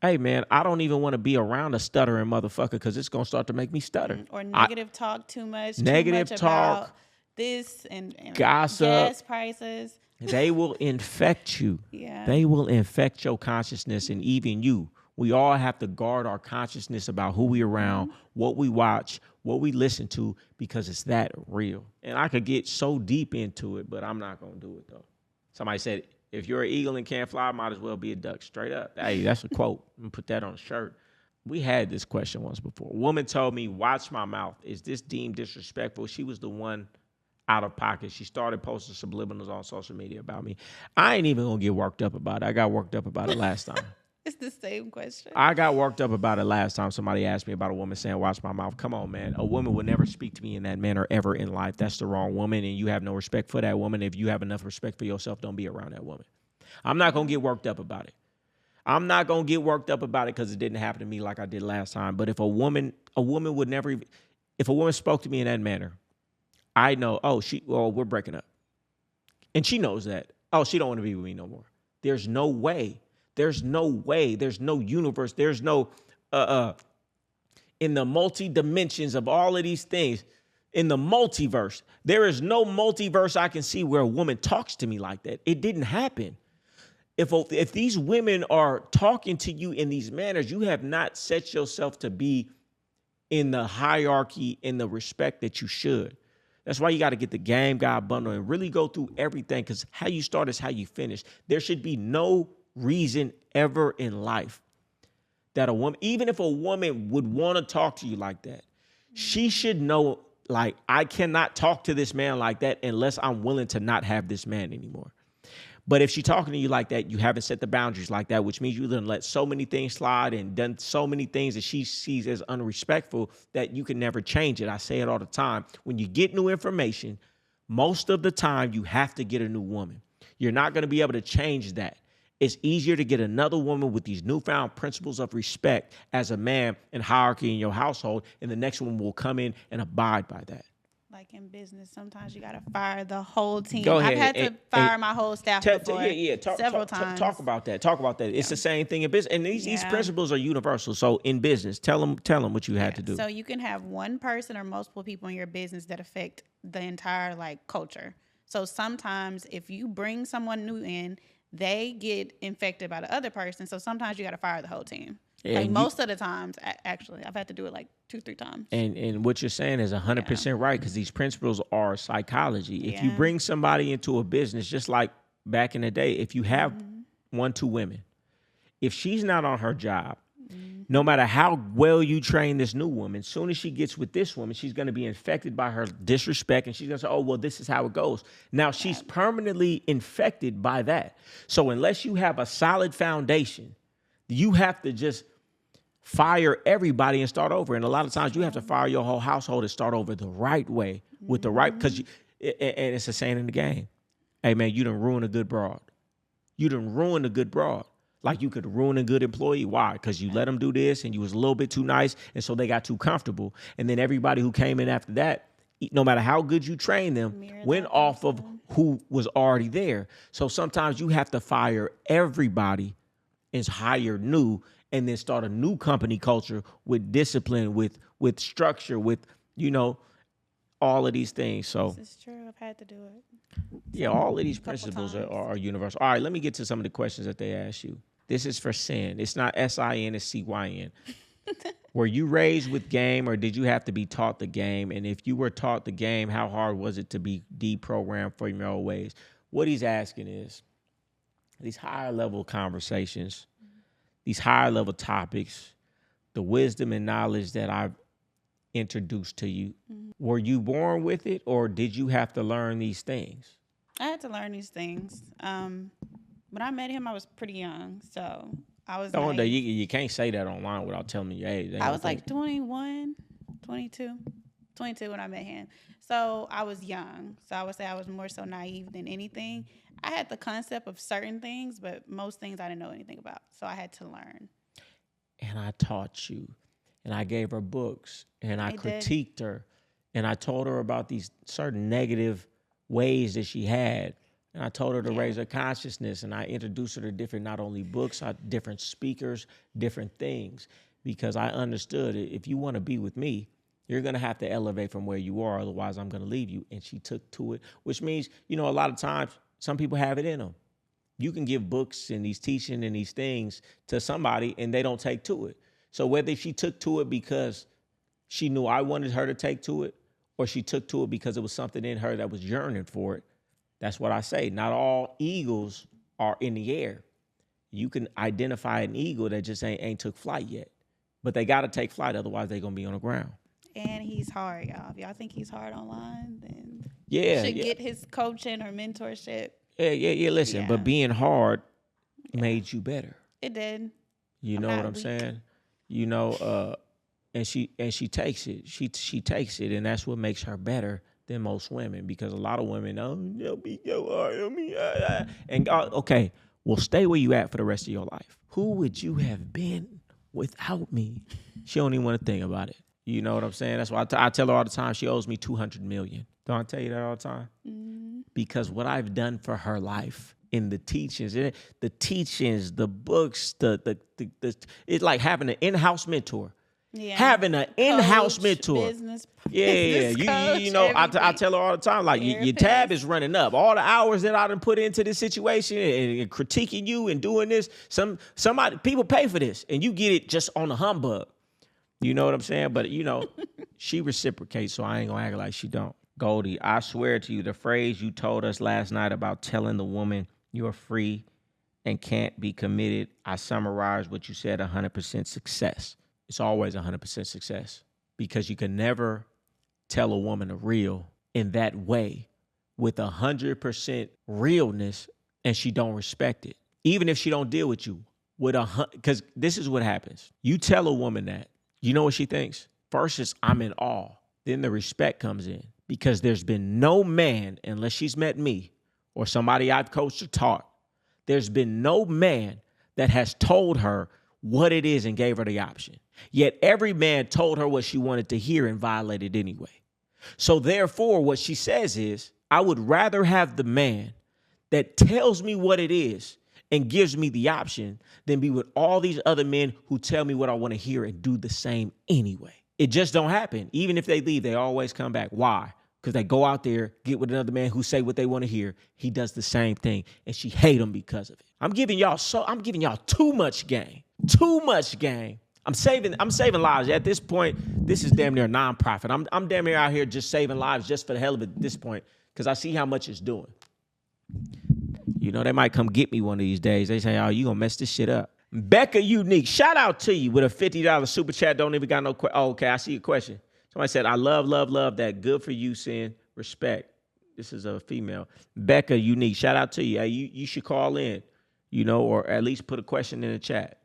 hey, man, I don't even want to be around a stuttering motherfucker because it's going to start to make me stutter. Or negative talk too much. Negative too much talk. About this and gossip. Gas prices. They will infect you. Yeah. They will infect your consciousness, and even you We all have to guard our consciousness about who we around, what we watch, what we listen to, because it's that real. And I could get so deep into it, but I'm not going to do it, though. Somebody said, if you're an eagle and can't fly, might as well be a duck. Straight up. Hey, that's a quote. I'm going to put that on a shirt. We had this question once before. A woman told me, watch my mouth. Is this deemed disrespectful? She was the one out of pocket. She started posting subliminals on social media about me. I ain't even going to get worked up about it. I got worked up about it last time. It's the same question. I got worked up about it last time somebody asked me about a woman saying, watch my mouth. Come on, man. A woman would never speak to me in that manner ever in life. That's the wrong woman, and you have no respect for that woman. If you have enough respect for yourself, don't be around that woman. I'm not going to get worked up about it. I'm not going to get worked up about it because it didn't happen to me like I did last time. But if a woman would never even, if a woman spoke to me in that manner, I know, we're breaking up. And she knows that. Oh, she don't want to be with me no more. There's no way. There's no way. There's no universe. There's no, in the multi-dimensions of all of these things, in the multiverse, there is no multiverse I can see where a woman talks to me like that. It didn't happen. If these women are talking to you in these manners, you have not set yourself to be in the hierarchy, in the respect that you should. That's why you got to get the Game Guide bundle and really go through everything, because how you start is how you finish. There should be no reason ever in life that a woman, even if a woman would want to talk to you like that, she should know, like, I cannot talk to this man like that unless I'm willing to not have this man anymore. But if she's talking to you like that, you haven't set the boundaries like that, which means you done let so many things slide and done so many things that she sees as unrespectful that you can never change it. I say it all the time. When you get new information, most of the time you have to get a new woman. You're not going to be able to change that. It's easier to get another woman with these newfound principles of respect as a man and hierarchy in your household, and the next one will come in and abide by that. Like in business, sometimes you got to fire the whole team. Go ahead. I've had to fire my whole staff before. Several times. Talk about that. Yeah. It's the same thing in business. And these principles are universal. So in business, tell them what you had to do. So you can have one person or multiple people in your business that affect the entire culture. So sometimes if you bring someone new in, they get infected by the other person. So sometimes you got to fire the whole team. Most of the times, actually, I've had to do it 2-3 times. And what you're saying is 100% right, because these principles are psychology. If you bring somebody into a business, just like back in the day, if you have 1-2 women, if she's not on her job, no matter how well you train this new woman, as soon as she gets with this woman, she's going to be infected by her disrespect, and she's going to say, oh, well, this is how it goes. Now, she's permanently infected by that. So unless you have a solid foundation, you have to just fire everybody and start over. And a lot of times you have to fire your whole household and start over the right way with the right, because and it's a saying in the game. Hey, man, you done ruin a good broad. You done ruin a good broad. Like you could ruin a good employee. Why? Because you let them do this and you was a little bit too nice, and so they got too comfortable. And then everybody who came in after that, no matter how good you train them, went off of who was already there. So sometimes you have to fire everybody and hire new, and then start a new company culture with discipline, with structure, with, all of these things. So this is true. I've had to do it. Yeah, all of these principles are universal. All right, let me get to some of the questions that they asked you. This is for Sin. It's not S-I-N, it's C-Y-N. Were you raised with game, or did you have to be taught the game? And if you were taught the game, how hard was it to be deprogrammed from your old ways? What he's asking is these higher level conversations, these higher level topics, the wisdom and knowledge that I've introduced to you. Were you born with it, or did you have to learn these things? I had to learn these things. When I met him, I was pretty young, so I was you can't say that online without telling me your age. I was 21, 22 when I met him. So I was young. So I would say I was more so naive than anything. I had the concept of certain things, but most things I didn't know anything about. So I had to learn. And I taught you, and I gave her books, and I critiqued her, and I told her about these certain negative ways that she had. And I told her to raise her consciousness, and I introduced her to different, not only books, different speakers, different things, because I understood if you want to be with me, you're going to have to elevate from where you are. Otherwise, I'm going to leave you. And she took to it, which means, a lot of times some people have it in them. You can give books and these teaching and these things to somebody and they don't take to it. So whether she took to it because she knew I wanted her to take to it, or she took to it because it was something in her that was yearning for it, that's what I say. Not all eagles are in the air. You can identify an eagle that just ain't took flight yet. But they got to take flight, otherwise they're going to be on the ground. And he's hard, y'all. If y'all think he's hard online, then Yeah, you should get his coaching or mentorship. Yeah. Listen, but being hard made you better. It did. You know what I'm saying? You know, and she takes it. She takes it, and that's what makes her better than most women, because a lot of women, they'll be so hard on me. And okay, well, stay where you at for the rest of your life. Who would you have been without me? She don't even want to think about it. You know what I'm saying? That's why I tell her all the time she owes me $200 million. Don't I tell you that all the time? Mm-hmm. Because what I've done for her life in the teachings, the books, it's like having an in-house mentor. Yeah. Having an in-house mentor. Business coach, you know, I tell her all the time, like, your tab is running up. All the hours that I done put into this situation and critiquing you and doing this, people pay for this, and you get it just on the humbug. You know what I'm saying? But, you know, she reciprocates, so I ain't gonna act like she don't. Goldie, I swear to you, the phrase you told us last night about telling the woman you're free and can't be committed, I summarized what you said, 100% success. It's always 100% success, because you can never tell a woman the real in that way with 100% realness and she don't respect it. Even if she don't deal with you because this is what happens. You tell a woman that, you know what she thinks? First is, I'm in awe. Then the respect comes in, because there's been no man, unless she's met me or somebody I've coached or taught, there's been no man that has told her what it is and gave her the option. Yet every man told her what she wanted to hear and violated anyway. So therefore, what she says is, I would rather have the man that tells me what it is and gives me the option than be with all these other men who tell me what I want to hear and do the same anyway. It just don't happen. Even if they leave, they always come back. Why? Because they go out there, get with another man who say what they want to hear. He does the same thing, and she hate him because of it. I'm giving y'all too much game. Too much game. I'm saving lives. At this point, this is damn near a nonprofit. I'm damn near out here just saving lives just for the hell of it at this point, because I see how much it's doing. You know, they might come get me one of these days. They say, oh, you gonna mess this shit up. Becca Unique, shout out to you with a $50 super chat. Don't even got no question. Oh, okay, I see your question. Somebody said, I love that. Good for you, Sin. Respect. This is a female. Becca Unique, shout out to you. Hey, you should call in, you know, or at least put a question in the chat.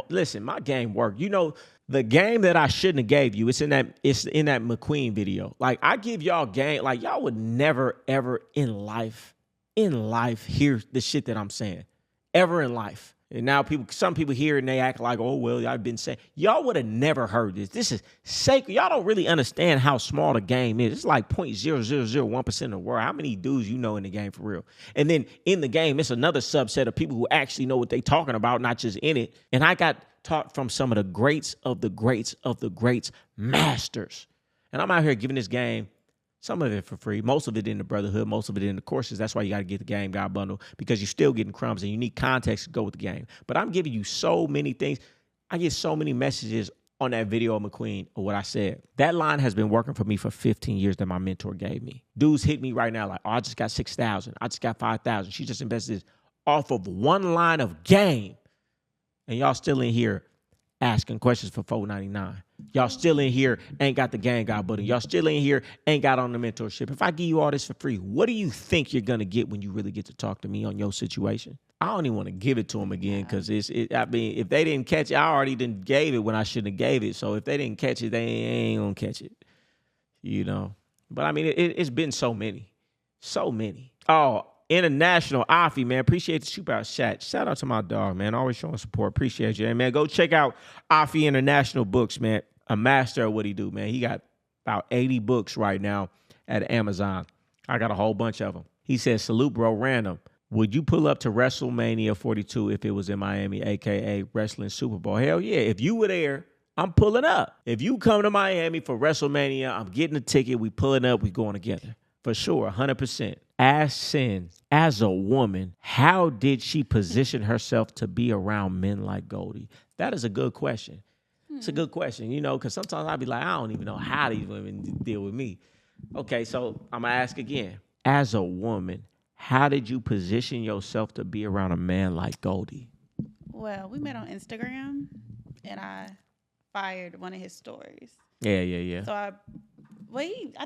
Listen, my game worked. You know, the game that I shouldn't have gave you, it's in that McQueen video. Like, I give y'all game, like, y'all would never, ever in life hear the shit that I'm saying. Ever in life. And now some people hear it and they act like, oh, well, I've been saying. Y'all would have never heard this. This is sacred. Y'all don't really understand how small the game is. It's like 0.0001% of the world. How many dudes you know in the game for real? And then in the game, it's another subset of people who actually know what they talking about, not just in it. And I got taught from some of the greats of the greats of the greats, masters. And I'm out here giving this game, some of it for free, most of it in the Brotherhood, most of it in the courses. That's why you got to get the Game Guide bundle, because you're still getting crumbs and you need context to go with the game. But I'm giving you so many things. I get so many messages on that video of McQueen of what I said. That line has been working for me for 15 years that my mentor gave me. Dudes hit me right now like, oh, I just got 6,000. I just got 5,000. She just invested off of one line of game. And y'all still in here asking questions for $4.99. Y'all still in here ain't got the Gang Guide button. Y'all still in here ain't got on the mentorship. If I give you all this for free, what do you think you're gonna get when you really get to talk to me on your situation? I don't even want to give it to them again, because I mean, if they didn't catch it, I already didn't gave it when I shouldn't have gave it. So if they didn't catch it, they ain't gonna catch it. You know. But I mean, it's been so many. Oh, International Afi, man. Appreciate the super chat. Shout out to my dog, man. Always showing support. Appreciate you. And man, go check out Afi International Books, man. A master of what he do, man. He got about 80 books right now at Amazon. I got a whole bunch of them. He says, salute, bro, random. Would you pull up to WrestleMania 42 if it was in Miami, a.k.a. Wrestling Super Bowl? Hell yeah. If you were there, I'm pulling up. If you come to Miami for WrestleMania, I'm getting a ticket. We pulling up. We going together. For sure, 100%. Ask Sin, as a woman, how did she position herself to be around men like Goldie? That is a good question. It's a good question, because sometimes I'd be like, I don't even know how these women deal with me. Okay, so I'm going to ask again. As a woman, how did you position yourself to be around a man like Goldie? Well, we met on Instagram, and I fired one of his stories. Yeah. So I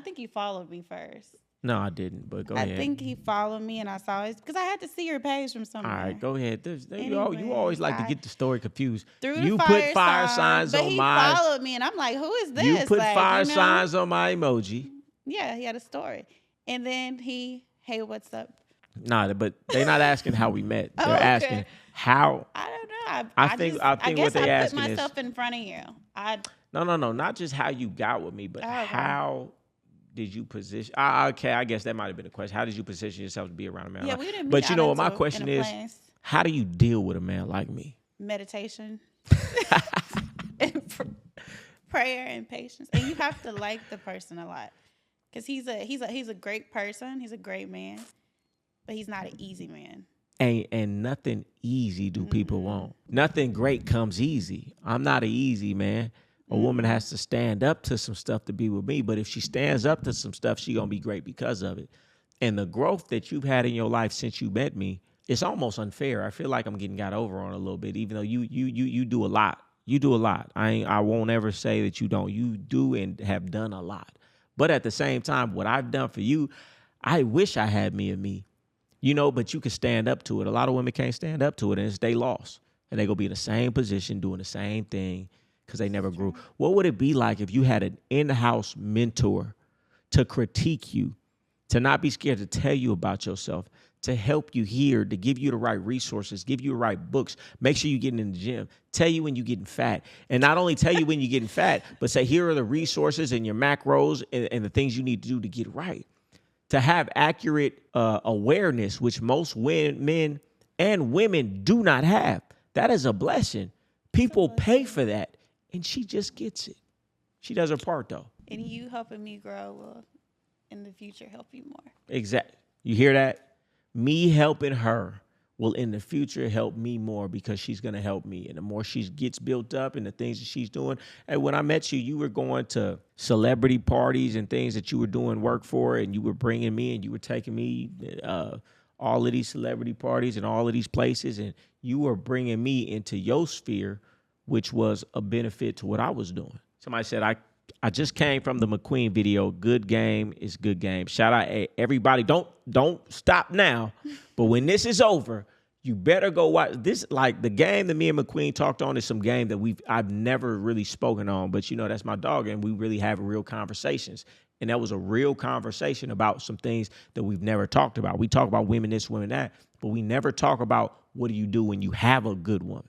think he followed me first. No, I didn't, but go I ahead. think he followed me, and I saw it because I had to see your page from All somewhere. right, go ahead. You Anyways, always like to get the story confused. Through You the put fire signs but on he my. followed me, and I'm like, who is this? You put like, fire signs on my emoji. Yeah, he had a story, and then hey, what's up? Nah, but they're not asking how we met. They're Okay. asking how. I don't know. I think guess what they I asking put is myself in front of you. no, not just how you got with me, but Okay. how did you position? Okay, I guess that might have been the question. How did you position yourself to be around a man? Yeah, we didn't. But meet what my in question is, place. how do you deal with a man like me? Meditation, and prayer, and patience, and you have to like the person a lot because he's a great person. He's a great man, but he's not an easy man. And nothing easy do people want. Nothing great comes easy. I'm not an easy man. A woman has to stand up to some stuff to be with me. But if she stands up to some stuff, she gonna be great because of it. And the growth that you've had in your life since you met me, it's almost unfair. I feel like I'm getting got over on a little bit, even though you do a lot. You do a lot. I won't ever say that you don't. You do and have done a lot. But at the same time, what I've done for you, I wish I had me and me. But you can stand up to it. A lot of women can't stand up to it, and it's they lost. And they gonna be in the same position, doing the same thing, because they never grew. What would it be like if you had an in-house mentor to critique you, to not be scared to tell you about yourself, to help you hear, to give you the right resources, give you the right books, make sure you're getting in the gym, tell you when you're getting fat, and not only tell you when you're getting fat, but say, here are the resources and your macros and the things you need to do to get right. To have accurate awareness, which most men and women do not have. That is a blessing. People pay for that, and she just gets it. She does her part, though. And you helping me grow will, in the future, help you more. Exactly. You hear that? Me helping her will, in the future, help me more because she's going to help me. And the more she gets built up and the things that she's doing. And when I met you, you were going to celebrity parties and things that you were doing work for, and you were bringing me and you were taking me all of these celebrity parties and all of these places, and you were bringing me into your sphere, which was a benefit to what I was doing. Somebody said, I just came from the McQueen video. Good game is good game. Shout out everybody. Don't stop now. But when this is over, you better go watch this. Like the game that me and McQueen talked on is some game that I've never really spoken on. But that's my dog, and we really have real conversations. And that was a real conversation about some things that we've never talked about. We talk about women this, women that, but we never talk about what do you do when you have a good woman,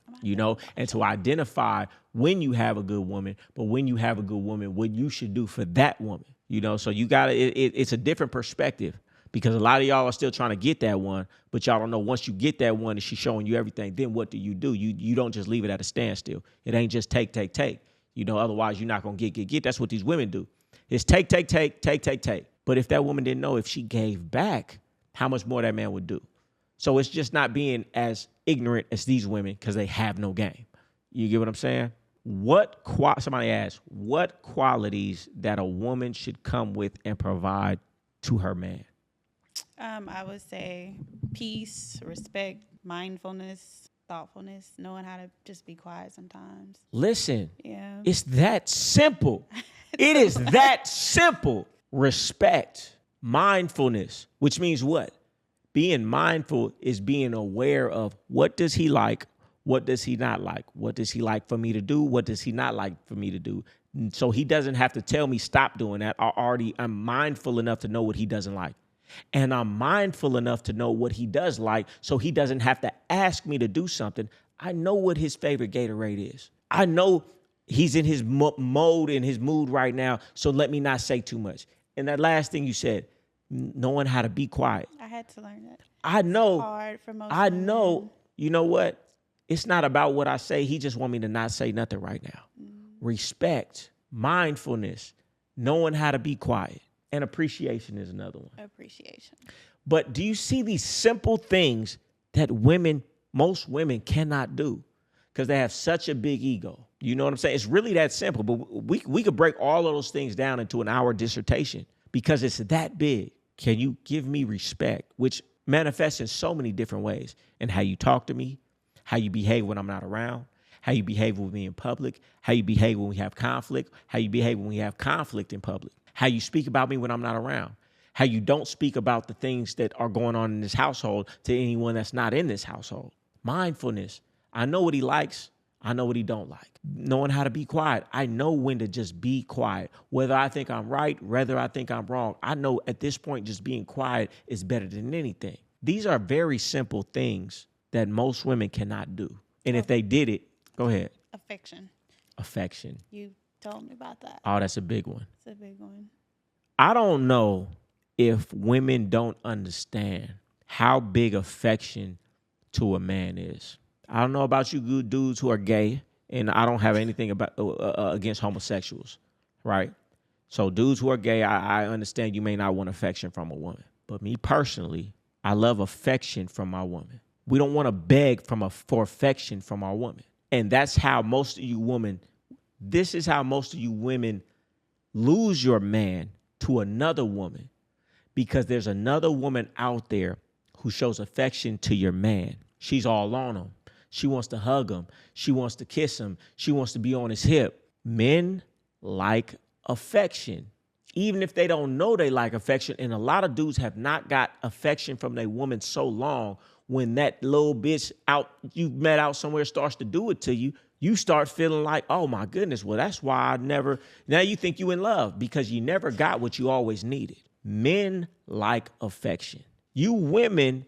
and to identify when you have a good woman, but when you have a good woman, what you should do for that woman, so you got to, it's a different perspective because a lot of y'all are still trying to get that one, but y'all don't know once you get that one and she's showing you everything, then what do? You don't just leave it at a standstill. It ain't just take. Otherwise you're not going to get. That's what these women do. It's take. But if that woman didn't know if she gave back, how much more that man would do. So it's just not being as ignorant as these women because they have no game. You get what I'm saying? Somebody asked, what qualities that a woman should come with and provide to her man? I would say peace, respect, mindfulness, thoughtfulness, knowing how to just be quiet sometimes. Listen, Yeah. It's that simple. It is that simple. Respect, mindfulness, which means what? Being mindful is being aware of what does he like, what does he not like, what does he like for me to do, what does he not like for me to do. So he doesn't have to tell me stop doing that. I'm mindful enough to know what he doesn't like. And I'm mindful enough to know what he does like, so he doesn't have to ask me to do something. I know what his favorite Gatorade is. I know he's in his mode, in his mood right now, so let me not say too much. And that last thing you said, knowing how to be quiet. I had to learn that. I know. It's hard for most I women. know. You know what? It's not about what I say. He just want me to not say nothing right now. Respect, mindfulness, knowing how to be quiet, and appreciation is another one. Appreciation. But do you see these simple things that most women cannot do because they have such a big ego? You know what I'm saying? It's really that simple, but we could break all of those things down into an hour dissertation because it's that big. Can you give me respect, which manifests in so many different ways, and how you talk to me, how you behave when I'm not around, how you behave with me in public, how you behave when we have conflict, how you behave when we have conflict in public, how you speak about me when I'm not around, how you don't speak about the things that are going on in this household to anyone that's not in this household. Mindfulness. I know what he likes. I know what he don't like. Knowing how to be quiet. I know when to just be quiet. Whether I think I'm right, whether I think I'm wrong. I know at this point just being quiet is better than anything. These are very simple things that most women cannot do. And if they did it, go ahead. Affection. You told me about that. Oh, that's a big one. It's a big one. I don't know if women don't understand how big affection to a man is. I don't know about you good dudes who are gay, and I don't have anything about against homosexuals, right? So dudes who are gay, I understand you may not want affection from a woman. But me personally, I love affection from my woman. We don't want to beg for affection from our woman. And that's how most of you women, this is how most of you women lose your man to another woman, because there's another woman out there who shows affection to your man. She's all on him. She wants to hug him. She wants to kiss him. She wants to be on his hip. Men like affection, even if they don't know they like affection. And a lot of dudes have not got affection from their woman so long. When that little bitch out you met out somewhere starts to do it to you, you start feeling like, oh my goodness, well, that's why now you think you in love because you never got what you always needed. Men like affection. You women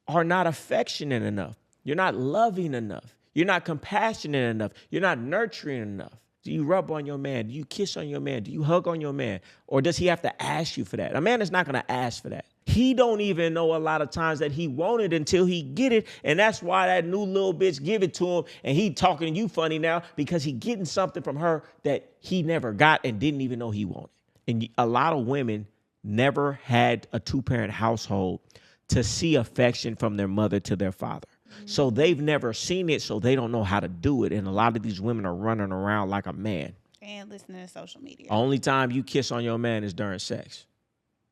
are not affectionate enough. You're not loving enough. You're not compassionate enough. You're not nurturing enough. Do you rub on your man? Do you kiss on your man? Do you hug on your man? Or does he have to ask you for that? A man is not going to ask for that. He don't even know a lot of times that he want it until he get it. And that's why that new little bitch give it to him. And he talking to you funny now because he getting something from her that he never got and didn't even know he wanted. And a lot of women never had a two-parent household to see affection from their mother to their father. So they've never seen it, so they don't know how to do it. And a lot of these women are running around like a man. And listening to social media. Only time you kiss on your man is during sex.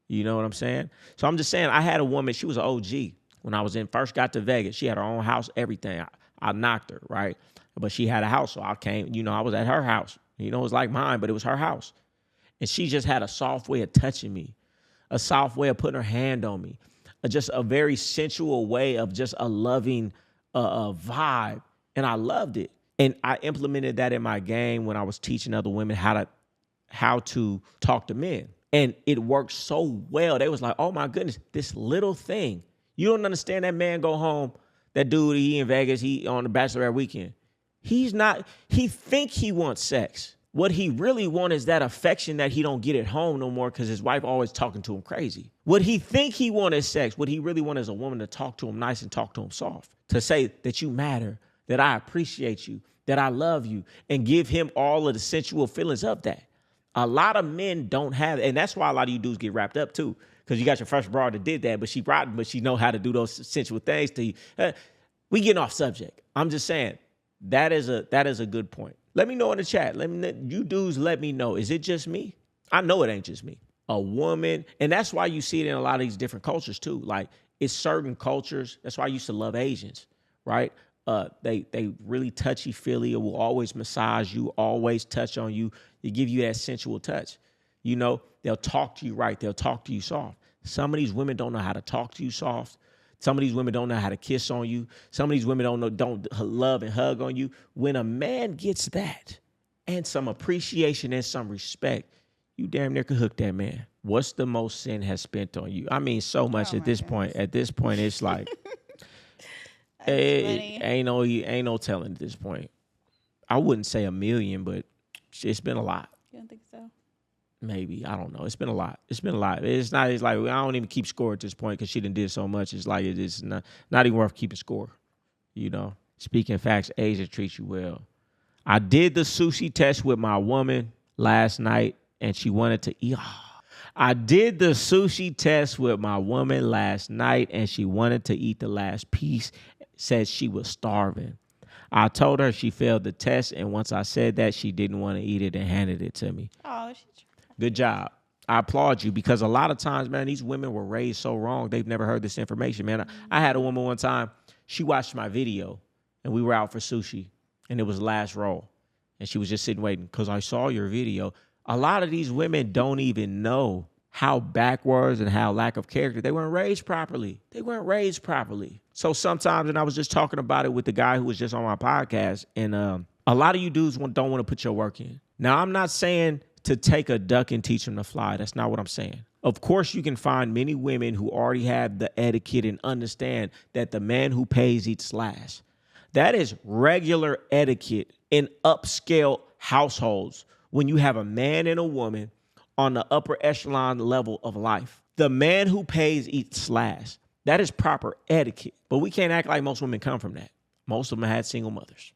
You know what I'm saying? So I'm just saying, I had a woman, she was an OG. When I first got to Vegas, she had her own house, everything. I knocked her, right? But she had a house, so I came, I was at her house. It was like mine, but it was her house. And she just had a soft way of touching me, a soft way of putting her hand on me. Just a very sensual way of just a loving vibe. And I loved it. And I implemented that in my game when I was teaching other women how to talk to men. And it worked so well. They was like, oh my goodness, this little thing. You don't understand that man go home, that dude, he in Vegas, he on the bachelorette weekend. He think he wants sex. What he really wants is that affection that he don't get at home no more because his wife always talking to him crazy. What he think he want is sex. What he really want is a woman to talk to him nice and talk to him soft. To say that you matter, that I appreciate you, that I love you, and give him all of the sensual feelings of that. A lot of men don't have, and that's why a lot of you dudes get wrapped up too. Because you got your first broad that did that, but she know how to do those sensual things to you. We getting off subject. I'm just saying that is a good point. Let me know in the chat. You dudes let me know. Is it just me? I know it ain't just me. A woman, and that's why you see it in a lot of these different cultures too. Like it's certain cultures. That's why I used to love Asians, right? They really touchy-feely, will always massage you, always touch on you. They give you that sensual touch. They'll talk to you right. They'll talk to you soft. Some of these women don't know how to talk to you soft. Some of these women don't know how to kiss on you. Some of these women don't love and hug on you. When a man gets that and some appreciation and some respect, you damn near could hook that man. What's the most sin has spent on you? I mean, so much at this point. At this point, it's like, ain't no telling at this point. I wouldn't say 1 million, but it's been a lot. You don't think so? Maybe. I don't know. It's been a lot. It's like I don't even keep score at this point because she done did so much. It's like it's not even worth keeping score. Speaking facts, Asia treats you well. I did the sushi test with my woman last night and she wanted to eat. I did the sushi test with my woman last night and she wanted to eat the last piece, said she was starving. I told her she failed the test, and once I said that, she didn't want to eat it and handed it to me. Oh, Good job. I applaud you because a lot of times, man, these women were raised so wrong. They've never heard this information, man. I had a woman one time, she watched my video and we were out for sushi and it was the last roll. And she was just sitting waiting because I saw your video. A lot of these women don't even know how backwards and how lack of character. They weren't raised properly. So sometimes, and I was just talking about it with the guy who was just on my podcast, and a lot of you dudes don't want to put your work in. Now, I'm not saying to take a duck and teach them to fly. That's not what I'm saying. Of course, you can find many women who already have the etiquette and understand that the man who pays eats last. That is regular etiquette in upscale households when you have a man and a woman on the upper echelon level of life. The man who pays eats last. That is proper etiquette. But we can't act like most women come from that. Most of them had single mothers.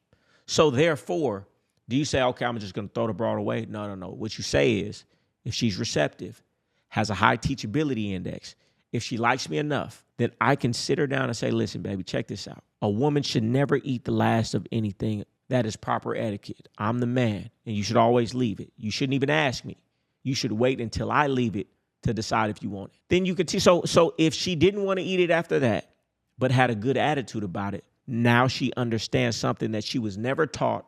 So therefore, do you say, okay, I'm just going to throw the broad away? No. What you say is, if she's receptive, has a high teachability index, if she likes me enough, then I can sit her down and say, listen, baby, check this out. A woman should never eat the last of anything. That is proper etiquette. I'm the man, and you should always leave it. You shouldn't even ask me. You should wait until I leave it to decide if you want it. Then you could see. So if she didn't want to eat it after that, but had a good attitude about it, now she understands something that she was never taught,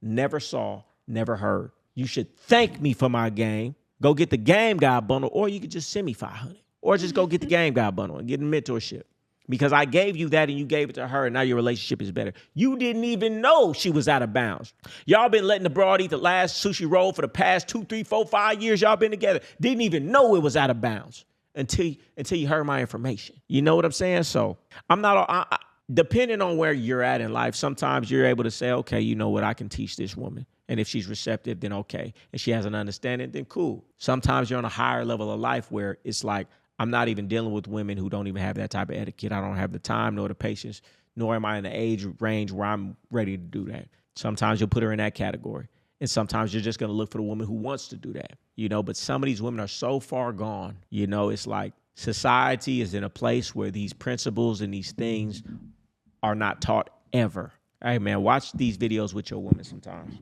never saw, never heard. You should thank me for my game. Go get the Game Guy bundle, or you could just send me $500, or just go get the Game Guy bundle and get a mentorship. Because I gave you that and you gave it to her, and now your relationship is better. You didn't even know she was out of bounds. Y'all been letting the broad eat the last sushi roll for the past 2, 3, 4, 5 years y'all been together. Didn't even know it was out of bounds until you heard my information. You know what I'm saying? So I'm not, depending on where you're at in life, sometimes you're able to say, okay, you know what, I can teach this woman. And if she's receptive, then okay. And she has an understanding, then cool. Sometimes you're on a higher level of life where it's like, I'm not even dealing with women who don't even have that type of etiquette. I don't have the time nor the patience, nor am I in the age range where I'm ready to do that. Sometimes you'll put her in that category. And sometimes you're just going to look for the woman who wants to do that, but some of these women are so far gone. It's like society is in a place where these principles and these things are not taught ever. Hey, man, watch these videos with your woman sometimes.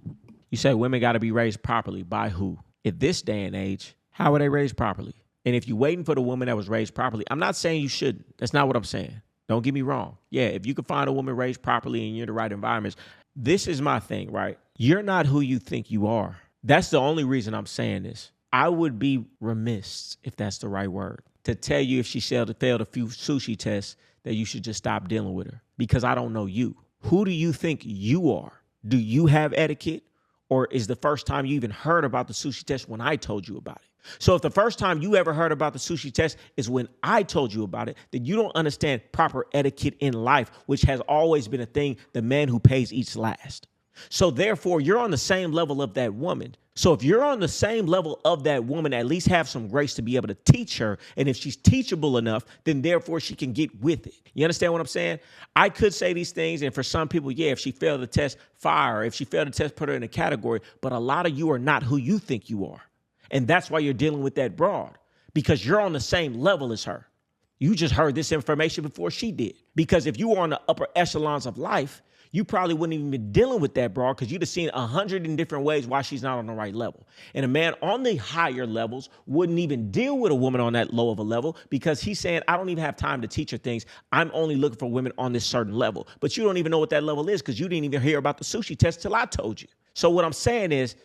You say women got to be raised properly. By who? At this day and age, how are they raised properly? And if you're waiting for the woman that was raised properly, I'm not saying you shouldn't. That's not what I'm saying. Don't get me wrong. Yeah, if you can find a woman raised properly and you're in the right environments, this is my thing, right? You're not who you think you are. That's the only reason I'm saying this. I would be remiss, if that's the right word, to tell you if she failed a few sushi tests that you should just stop dealing with her, because I don't know you. Who do you think you are? Do you have etiquette? Or is the first time you even heard about the sushi test when I told you about it? So if the first time you ever heard about the sushi test is when I told you about it, then you don't understand proper etiquette in life, which has always been a thing. The man who pays eats last. So therefore, you're on the same level of that woman. So if you're on the same level of that woman, at least have some grace to be able to teach her. And if she's teachable enough, then therefore she can get with it. You understand what I'm saying? I could say these things, and for some people, yeah, if she failed the test, fire her. If she failed the test, put her in a category. But a lot of you are not who you think you are. And that's why you're dealing with that broad, because you're on the same level as her. You just heard this information before she did. Because if you were on the upper echelons of life, you probably wouldn't even be dealing with that broad, because you'd have seen 100 in different ways why she's not on the right level. And a man on the higher levels wouldn't even deal with a woman on that low of a level, because he's saying, I don't even have time to teach her things. I'm only looking for women on this certain level. But you don't even know what that level is, because you didn't even hear about the sushi test till I told you. So what I'm saying is,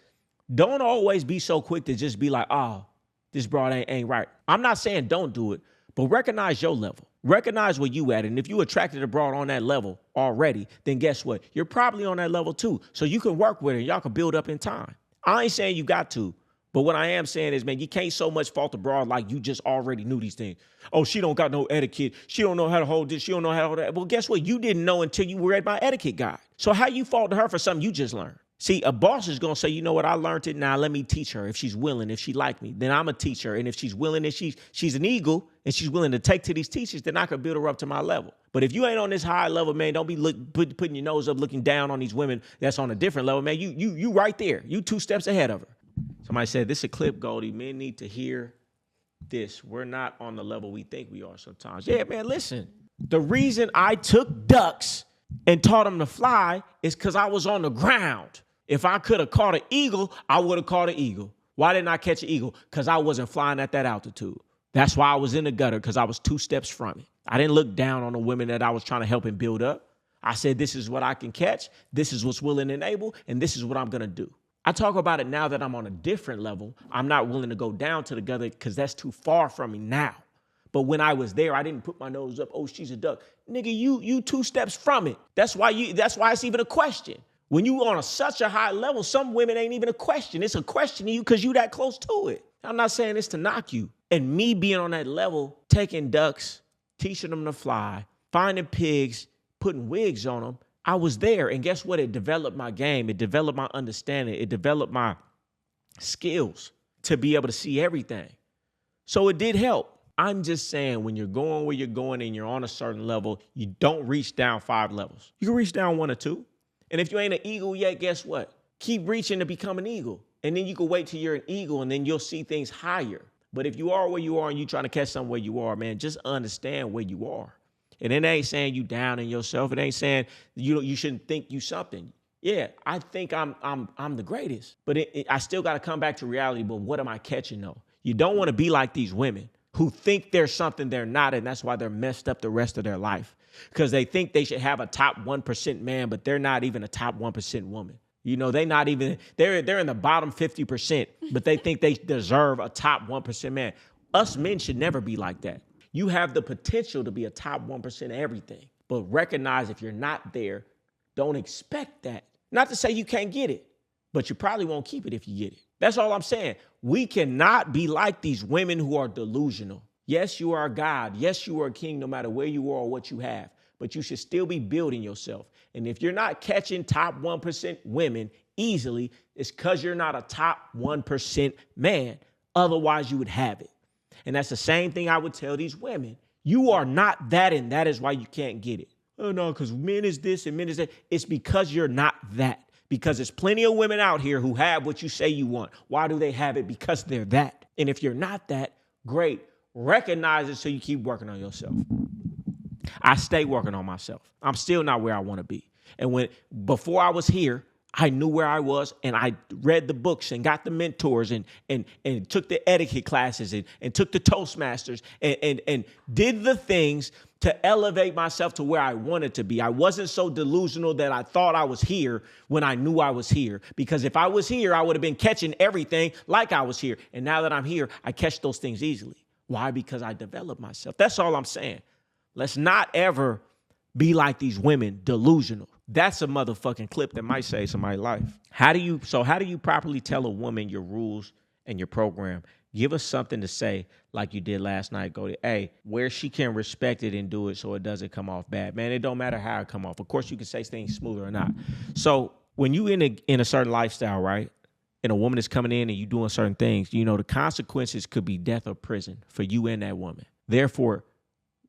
don't always be so quick to just be like, oh, this broad ain't right. I'm not saying don't do it, but recognize your level. Recognize where you at. And if you attracted a broad on that level already, then guess what? You're probably on that level too. So you can work with it. Y'all can build up in time. I ain't saying you got to, but what I am saying is, man, you can't so much fault the broad like you just already knew these things. Oh, she don't got no etiquette. She don't know how to hold this. She don't know how to hold that. Well, guess what? You didn't know until you read my etiquette guide. So how you fault her for something you just learned? See, a boss is going to say, you know what, I learned it. Now let me teach her. If she's willing, if she like me, then I'm going to teach her. And if she's willing, and she's an eagle and she's willing to take to these teachers, then I can build her up to my level. But if you ain't on this high level, man, don't be putting your nose up, looking down on these women that's on a different level, man. You right there. You 2 steps ahead of her. Somebody said, this is a clip, Goldie. Men need to hear we're not on the level we think we are sometimes. Yeah, man, listen. The reason I took ducks and taught them to fly is because I was on the ground. If I could have caught an eagle, I would have caught an eagle. Why didn't I catch an eagle? Because I wasn't flying at that altitude. That's why I was in the gutter, because I was 2 steps from it. I didn't look down on the women that I was trying to help and build up. I said, this is what I can catch. This is what's willing and able. And this is what I'm going to do. I talk about it now that I'm on a different level. I'm not willing to go down to the gutter because that's too far from me now. But when I was there, I didn't put my nose up. Oh, she's a duck. Nigga, you 2 steps from it. That's why it's even a question. When you on such a high level, some women ain't even a question. It's a question to you because you that close to it. I'm not saying this to knock you. And me being on that level, taking ducks, teaching them to fly, finding pigs, putting wigs on them, I was there. And guess what? It developed my game. It developed my understanding. It developed my skills to be able to see everything. So it did help. I'm just saying, when you're going where you're going and you're on a certain level, you don't reach down 5 levels. You can reach down 1 or 2. And if you ain't an eagle yet, guess what? Keep reaching to become an eagle. And then you can wait till you're an eagle and then you'll see things higher. But if you are where you are and you're trying to catch something where you are, man, just understand where you are. And it ain't saying you down in yourself. It ain't saying you shouldn't think you something. Yeah, I think I'm the greatest. But I still got to come back to reality. But what am I catching though? You don't want to be like these women who think they're something they're not, and that's why they're messed up the rest of their life. Because they think they should have a top 1% man, but they're not even a top 1% woman. You know, they're in the bottom 50%, but they think they deserve a top 1% man. Us men should never be like that. You have the potential to be a top 1% everything, but recognize if you're not there, don't expect that. Not to say you can't get it, but you probably won't keep it if you get it. That's all I'm saying. We cannot be like these women who are delusional. Yes, you are a God. Yes, you are a king, no matter where you are or what you have, but you should still be building yourself. And if you're not catching top 1% women easily, it's because you're not a top 1% man. Otherwise, you would have it. And that's the same thing I would tell these women. You are not that, and that is why you can't get it. Oh, no, because men is this and men is that. It's because you're not that. Because there's plenty of women out here who have what you say you want. Why do they have it? Because they're that. And if you're not that, great. Recognize it so you keep working on yourself. I stay working on myself. I'm still not where I want to be. And before I was here, I knew where I was, and I read the books and got the mentors and took the etiquette classes and took the Toastmasters and did the things to elevate myself to where I wanted to be. I wasn't so delusional that I thought I was here when I knew I was here. Because if I was here, I would have been catching everything like I was here. And now that I'm here, I catch those things easily. Why? Because I developed myself. That's all I'm saying. Let's not ever be like these women, delusional. That's a motherfucking clip that might save somebody's life. How do you properly tell a woman your rules and your program? Give us something to say like you did last night, Goldie. Hey, where she can respect it and do it so it doesn't come off bad. Man, it don't matter how it come off. Of course, you can say things smoother or not. So when you in a certain lifestyle, right, and a woman is coming in and you doing certain things, you know, the consequences could be death or prison for you and that woman. Therefore,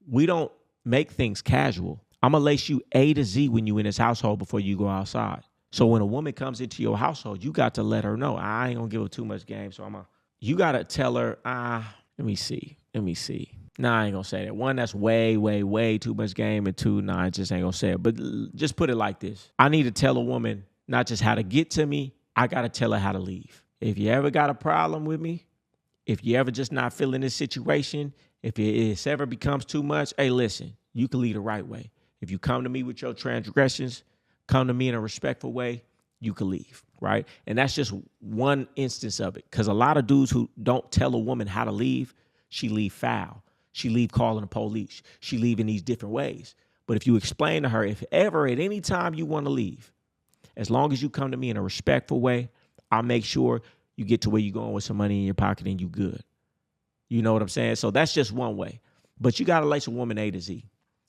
we don't make things casual. I'm going to lace you A to Z when you in this household before you go outside. So when a woman comes into your household, you got to let her know, I ain't going to give her too much game. So you got to tell her, let me see. Nah, I ain't going to say that. 1, that's way, way, way too much game. And 2, nah, I just ain't going to say it. But just put it like this. I need to tell a woman not just how to get to me. I got to tell her how to leave. If you ever got a problem with me, if you ever just not feeling this situation, if it ever becomes too much, hey, listen, you can leave the right way. If you come to me with your transgressions, come to me in a respectful way, you can leave, right? And that's just one instance of it. Because a lot of dudes who don't tell a woman how to leave, she leave foul. She leave calling the police. She leave in these different ways. But if you explain to her, if ever at any time you want to leave, as long as you come to me in a respectful way, I'll make sure you get to where you're going with some money in your pocket and you good. You know what I'm saying? So that's just one way. But you got to lace a woman A to Z.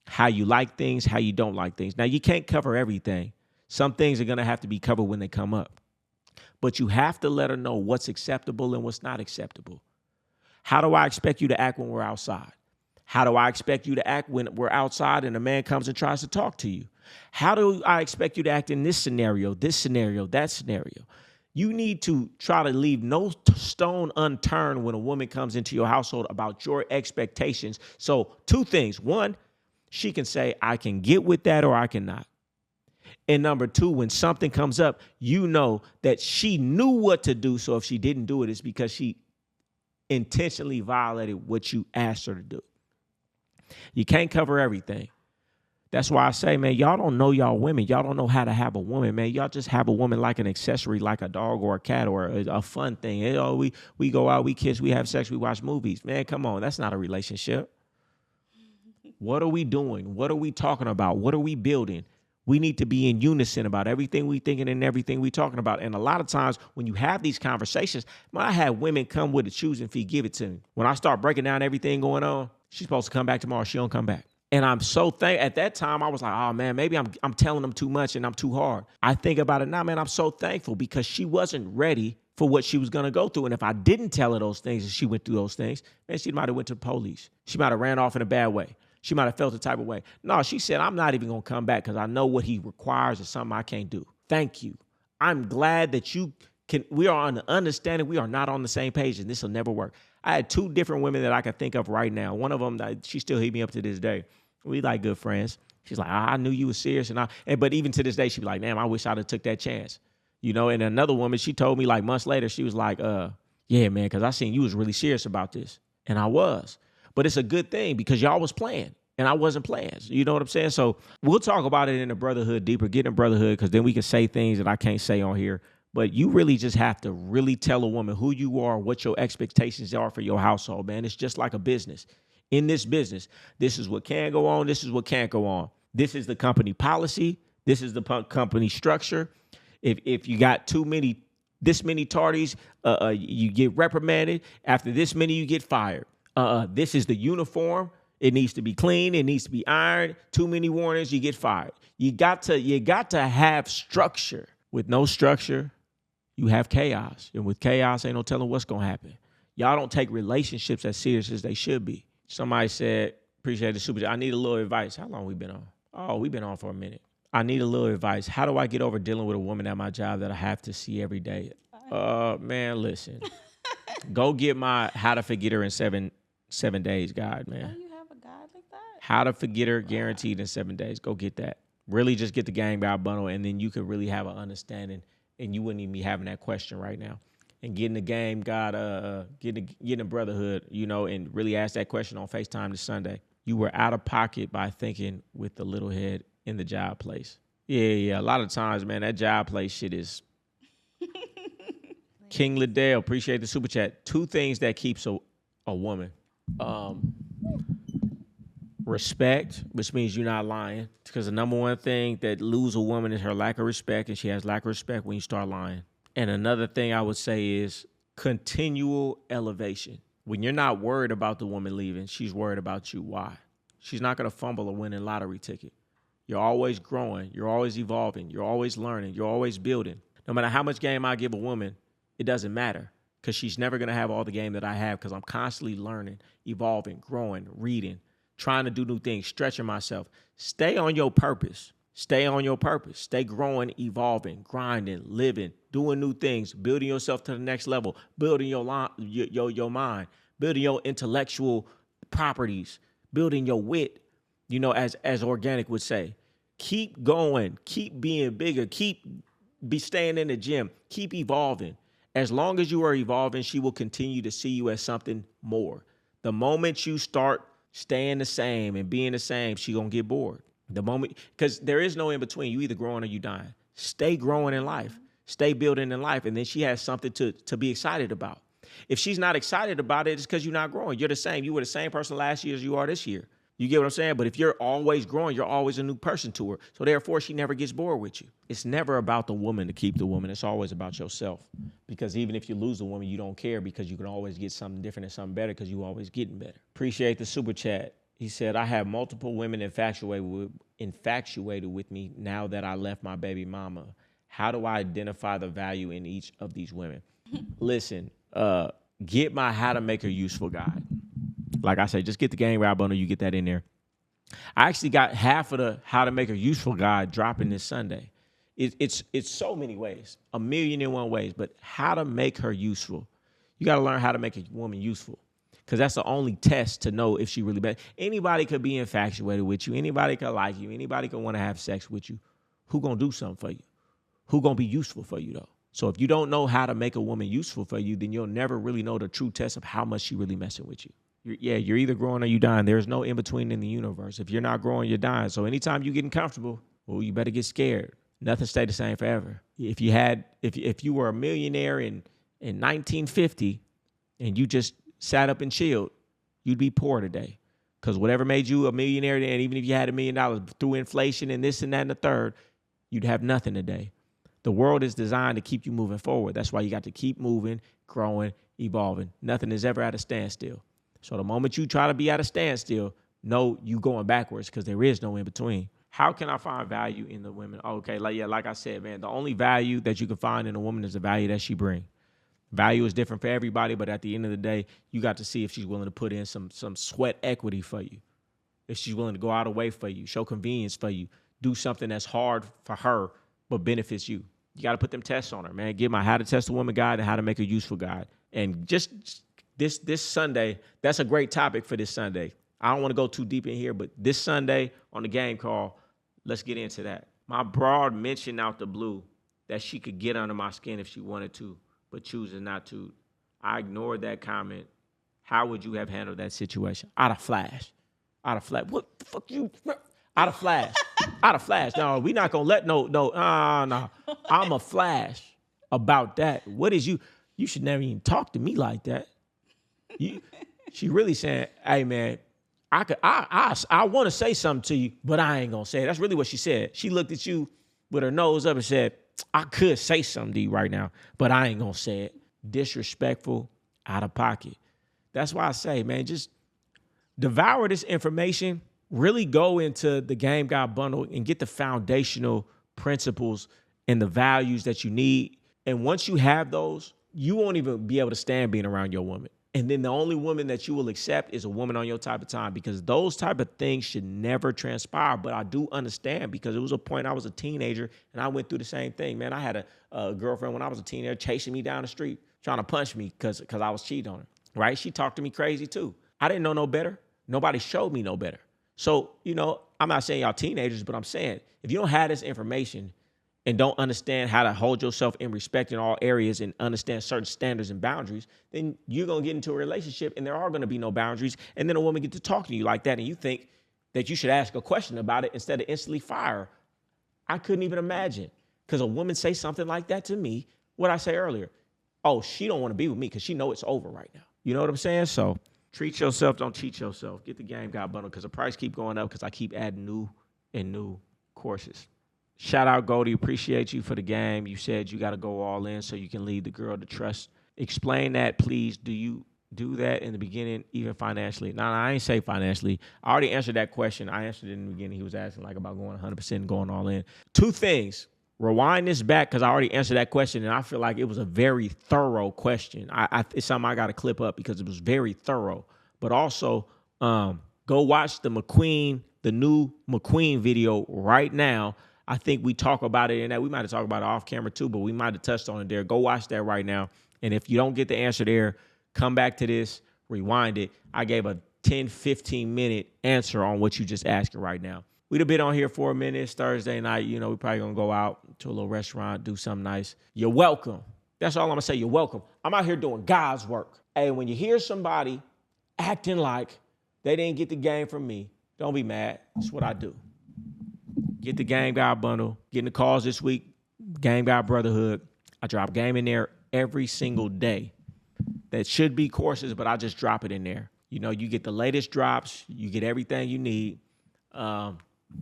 How you like things, how you don't like things. Now, you can't cover everything. Some things are going to have to be covered when they come up. But you have to let her know what's acceptable and what's not acceptable. How do I expect you to act when we're outside? How do I expect you to act when we're outside and a man comes and tries to talk to you? How do I expect you to act in this scenario, that scenario? You need to try to leave no stone unturned when a woman comes into your household about your expectations. So 2 things. 1, she can say, I can get with that or I cannot. And number 2, when something comes up, you know that she knew what to do. So if she didn't do it, it's because she intentionally violated what you asked her to do. You can't cover everything. That's why I say, man, y'all don't know y'all women. Y'all don't know how to have a woman, man. Y'all just have a woman like an accessory, like a dog or a cat or a fun thing. You know, we go out, we kiss, we have sex, we watch movies. Man, come on. That's not a relationship. What are we doing? What are we talking about? What are we building? We need to be in unison about everything we thinking and everything we talking about. And a lot of times when you have these conversations, when I have women come with a choosing fee, give it to me. When I start breaking down everything going on, she's supposed to come back tomorrow. She don't come back. And I'm so at that time, I was like, oh man, maybe I'm telling them too much and I'm too hard. I think about it now, man, I'm so thankful because she wasn't ready for what she was going to go through. And if I didn't tell her those things and she went through those things, man, she might have went to the police. She might have ran off in a bad way. She might have felt the type of way. No, she said, I'm not even going to come back because I know what he requires is something I can't do. Thank you. I'm glad that we are on the understanding we are not on the same page and this will never work. I had 2 different women that I can think of right now. One of them, she still hit me up to this day. We like good friends. She's like, I knew you were serious. But even to this day, she'd be like, damn, I wish I'd have took that chance. You know, and another woman, she told me like months later, she was like, yeah, man, because I seen you was really serious about this. And I was. But it's a good thing because y'all was playing and I wasn't playing. You know what I'm saying? So we'll talk about it in the Brotherhood deeper, get in Brotherhood, because then we can say things that I can't say on here. But you really just have to really tell a woman who you are, what your expectations are for your household, man. It's just like a business. In this business, this is what can go on. This is what can't go on. This is the company policy. This is the company structure. If you got this many tardies, you get reprimanded. After this many, you get fired. This is the uniform. It needs to be clean. It needs to be ironed. Too many warnings, you get fired. You got to have structure. With no structure, you have chaos. And with chaos, ain't no telling what's going to happen. Y'all don't take relationships as serious as they should be. Somebody said, appreciate the super chat. I need a little advice. How long we been on? Oh, we've been on for a minute. I need a little advice. How do I get over dealing with a woman at my job that I have to see every day? Man, listen. Go get my How to Forget Her in seven days guide, man. Oh, you have a guide like that? How to Forget Her guaranteed in 7 days. Go get that. Really just get the gang guide bundle, and then you could really have an understanding, and you wouldn't even be having that question right now. And getting the game God, getting a Brotherhood, you know, and really ask that question on FaceTime this Sunday. You were out of pocket by thinking with the little head in the job place. Yeah. A lot of times, man, that job place shit is. King Liddell, appreciate the super chat. 2 things that keeps a woman. Respect, which means you're not lying. Because the number one thing that lose a woman is her lack of respect, and she has lack of respect when you start lying. And another thing I would say is continual elevation. When you're not worried about the woman leaving, she's worried about you. Why? She's not going to fumble a winning lottery ticket. You're always growing. You're always evolving. You're always learning. You're always building. No matter how much game I give a woman, it doesn't matter because she's never going to have all the game that I have because I'm constantly learning, evolving, growing, reading, trying to do new things, stretching myself. Stay on your purpose. Stay on your purpose. Stay growing, evolving, grinding, living, doing new things, building yourself to the next level, building your mind, building your intellectual properties, building your wit, you know, as Organic would say. Keep going. Keep being bigger. Be staying in the gym. Keep evolving. As long as you are evolving, she will continue to see you as something more. The moment you start staying the same and being the same, she gonna get bored. The moment, because there is no in between. You either growing or you dying. Stay growing in life. Stay building in life. And then she has something to be excited about. If she's not excited about it, it's because you're not growing. You're the same. You were the same person last year as you are this year. You get what I'm saying? But if you're always growing, you're always a new person to her. So therefore, she never gets bored with you. It's never about the woman to keep the woman. It's always about yourself. Because even if you lose a woman, you don't care because you can always get something different and something better because you always getting better. Appreciate the super chat. He said, I have multiple women infatuated with me now that I left my baby mama. How do I identify the value in each of these women? Listen, get my How to Make Her Useful guide. Like I said, just get the game right bundle. You get that in there. I actually got half of the How to Make Her Useful guide dropping this Sunday. It's so many ways, a million and one ways, but how to make her useful. You got to learn how to make a woman useful, because that's the only test to know if she really bad. Anybody could be infatuated with you. Anybody could like you. Anybody could want to have sex with you. Who gonna do something for you? Who gonna be useful for you though? So if you don't know how to make a woman useful for you, then you'll never really know the true test of how much she really messing with you. You're either growing or you dying. There's no in between in the universe. If you're not growing, you're dying. So anytime you're getting comfortable, well, you better get scared. Nothing stay the same forever. If you were a millionaire in 1950 and you just sat up and chilled, you'd be poor today. Because whatever made you a millionaire then, even if you had $1 million through inflation and this and that and the third, you'd have nothing today. The world is designed to keep you moving forward. That's why you got to keep moving, growing, evolving. Nothing is ever at a standstill. So the moment you try to be at a standstill, know you going backwards, because there is no in between. How can I find value in the women? Okay, like I said, man, the only value that you can find in a woman is the value that she brings. Value is different for everybody, but at the end of the day, you got to see if she's willing to put in some sweat equity for you. If she's willing to go out of the way for you, show convenience for you, do something that's hard for her but benefits you. You got to put them tests on her, man. Get my How to Test a Woman guide and How to Make a Useful guide. And just this Sunday, that's a great topic for this Sunday. I don't want to go too deep in here, but this Sunday on the game call, let's get into that. My broad mentioned out the blue that she could get under my skin if she wanted to, but chooses not to. I ignored that comment. How would you have handled that situation? I'd have flashed. What the fuck you? I'd have flashed. No, we not gonna let no. I'm a flash about that. What is you? You should never even talk to me like that. She really saying, hey man, I want to say something to you, but I ain't gonna say it. That's really what she said. She looked at you with her nose up and said, I could say something to you right now, but I ain't gonna say it. Disrespectful, out of pocket. That's why I say, man, just devour this information. Really go into the Game Guide bundle and get the foundational principles and the values that you need. And once you have those, you won't even be able to stand being around your woman. And then the only woman that you will accept is a woman on your type of time, because those type of things should never transpire. But I do understand, because it was a point I was a teenager and I went through the same thing, man. I had a girlfriend when I was a teenager chasing me down the street, trying to punch me because I was cheating on her, right? She talked to me crazy too. I didn't know no better. Nobody showed me no better. So, I'm not saying y'all teenagers, but I'm saying if you don't have this information and don't understand how to hold yourself in respect in all areas and understand certain standards and boundaries, then you're going to get into a relationship and there are going to be no boundaries. And then a woman gets to talk to you like that and you think that you should ask a question about it instead of instantly fire her. I couldn't even imagine, because a woman say something like that to me. What I say earlier, oh, she don't want to be with me because she know it's over right now. You know what I'm saying? So treat yourself, don't cheat yourself. Get the Game Guide bundle, because the price keep going up because I keep adding new and new courses. Shout out Goldie, appreciate you for the game. You said you got to go all in so you can lead the girl to trust. Explain that, please. Do you do that in the beginning, even financially? No, I ain't say financially. I already answered that question. I answered it in the beginning. He was asking like about going 100% and going all in. Two things. Rewind this back, because I already answered that question, and I feel like it was a very thorough question. It's something I got to clip up because it was very thorough. But also, go watch the new McQueen video right now. I think we talk about it in that. We might have talked about it off camera too, but we might have touched on it there. Go watch that right now. And if you don't get the answer there, come back to this, rewind it. I gave a 10, 15-minute answer on what you just asking right now. We'd have been on here 4 minutes Thursday night. We're probably going to go out to a little restaurant, do something nice. You're welcome. That's all I'm going to say. You're welcome. I'm out here doing God's work. Hey, when you hear somebody acting like they didn't get the game from me, don't be mad. That's what I do. Get the Game Guide bundle. Getting the calls this week. Game Guide Brotherhood. I drop game in there every single day. That should be courses, but I just drop it in there. You get the latest drops. You get everything you need.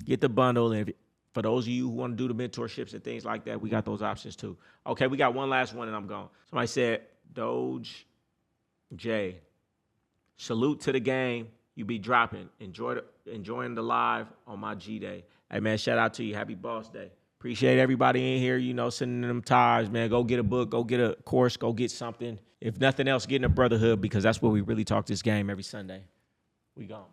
Get the bundle. And for those of you who want to do the mentorships and things like that, we got those options too. Okay, we got one last one and I'm gone. Somebody said, Doge J, salute to the game. You be dropping. Enjoying the live on my G-Day. Hey, man, shout out to you. Happy Boss Day. Appreciate everybody in here, sending them ties, man. Go get a book. Go get a course. Go get something. If nothing else, get in a Brotherhood, because that's where we really talk this game every Sunday. We gone.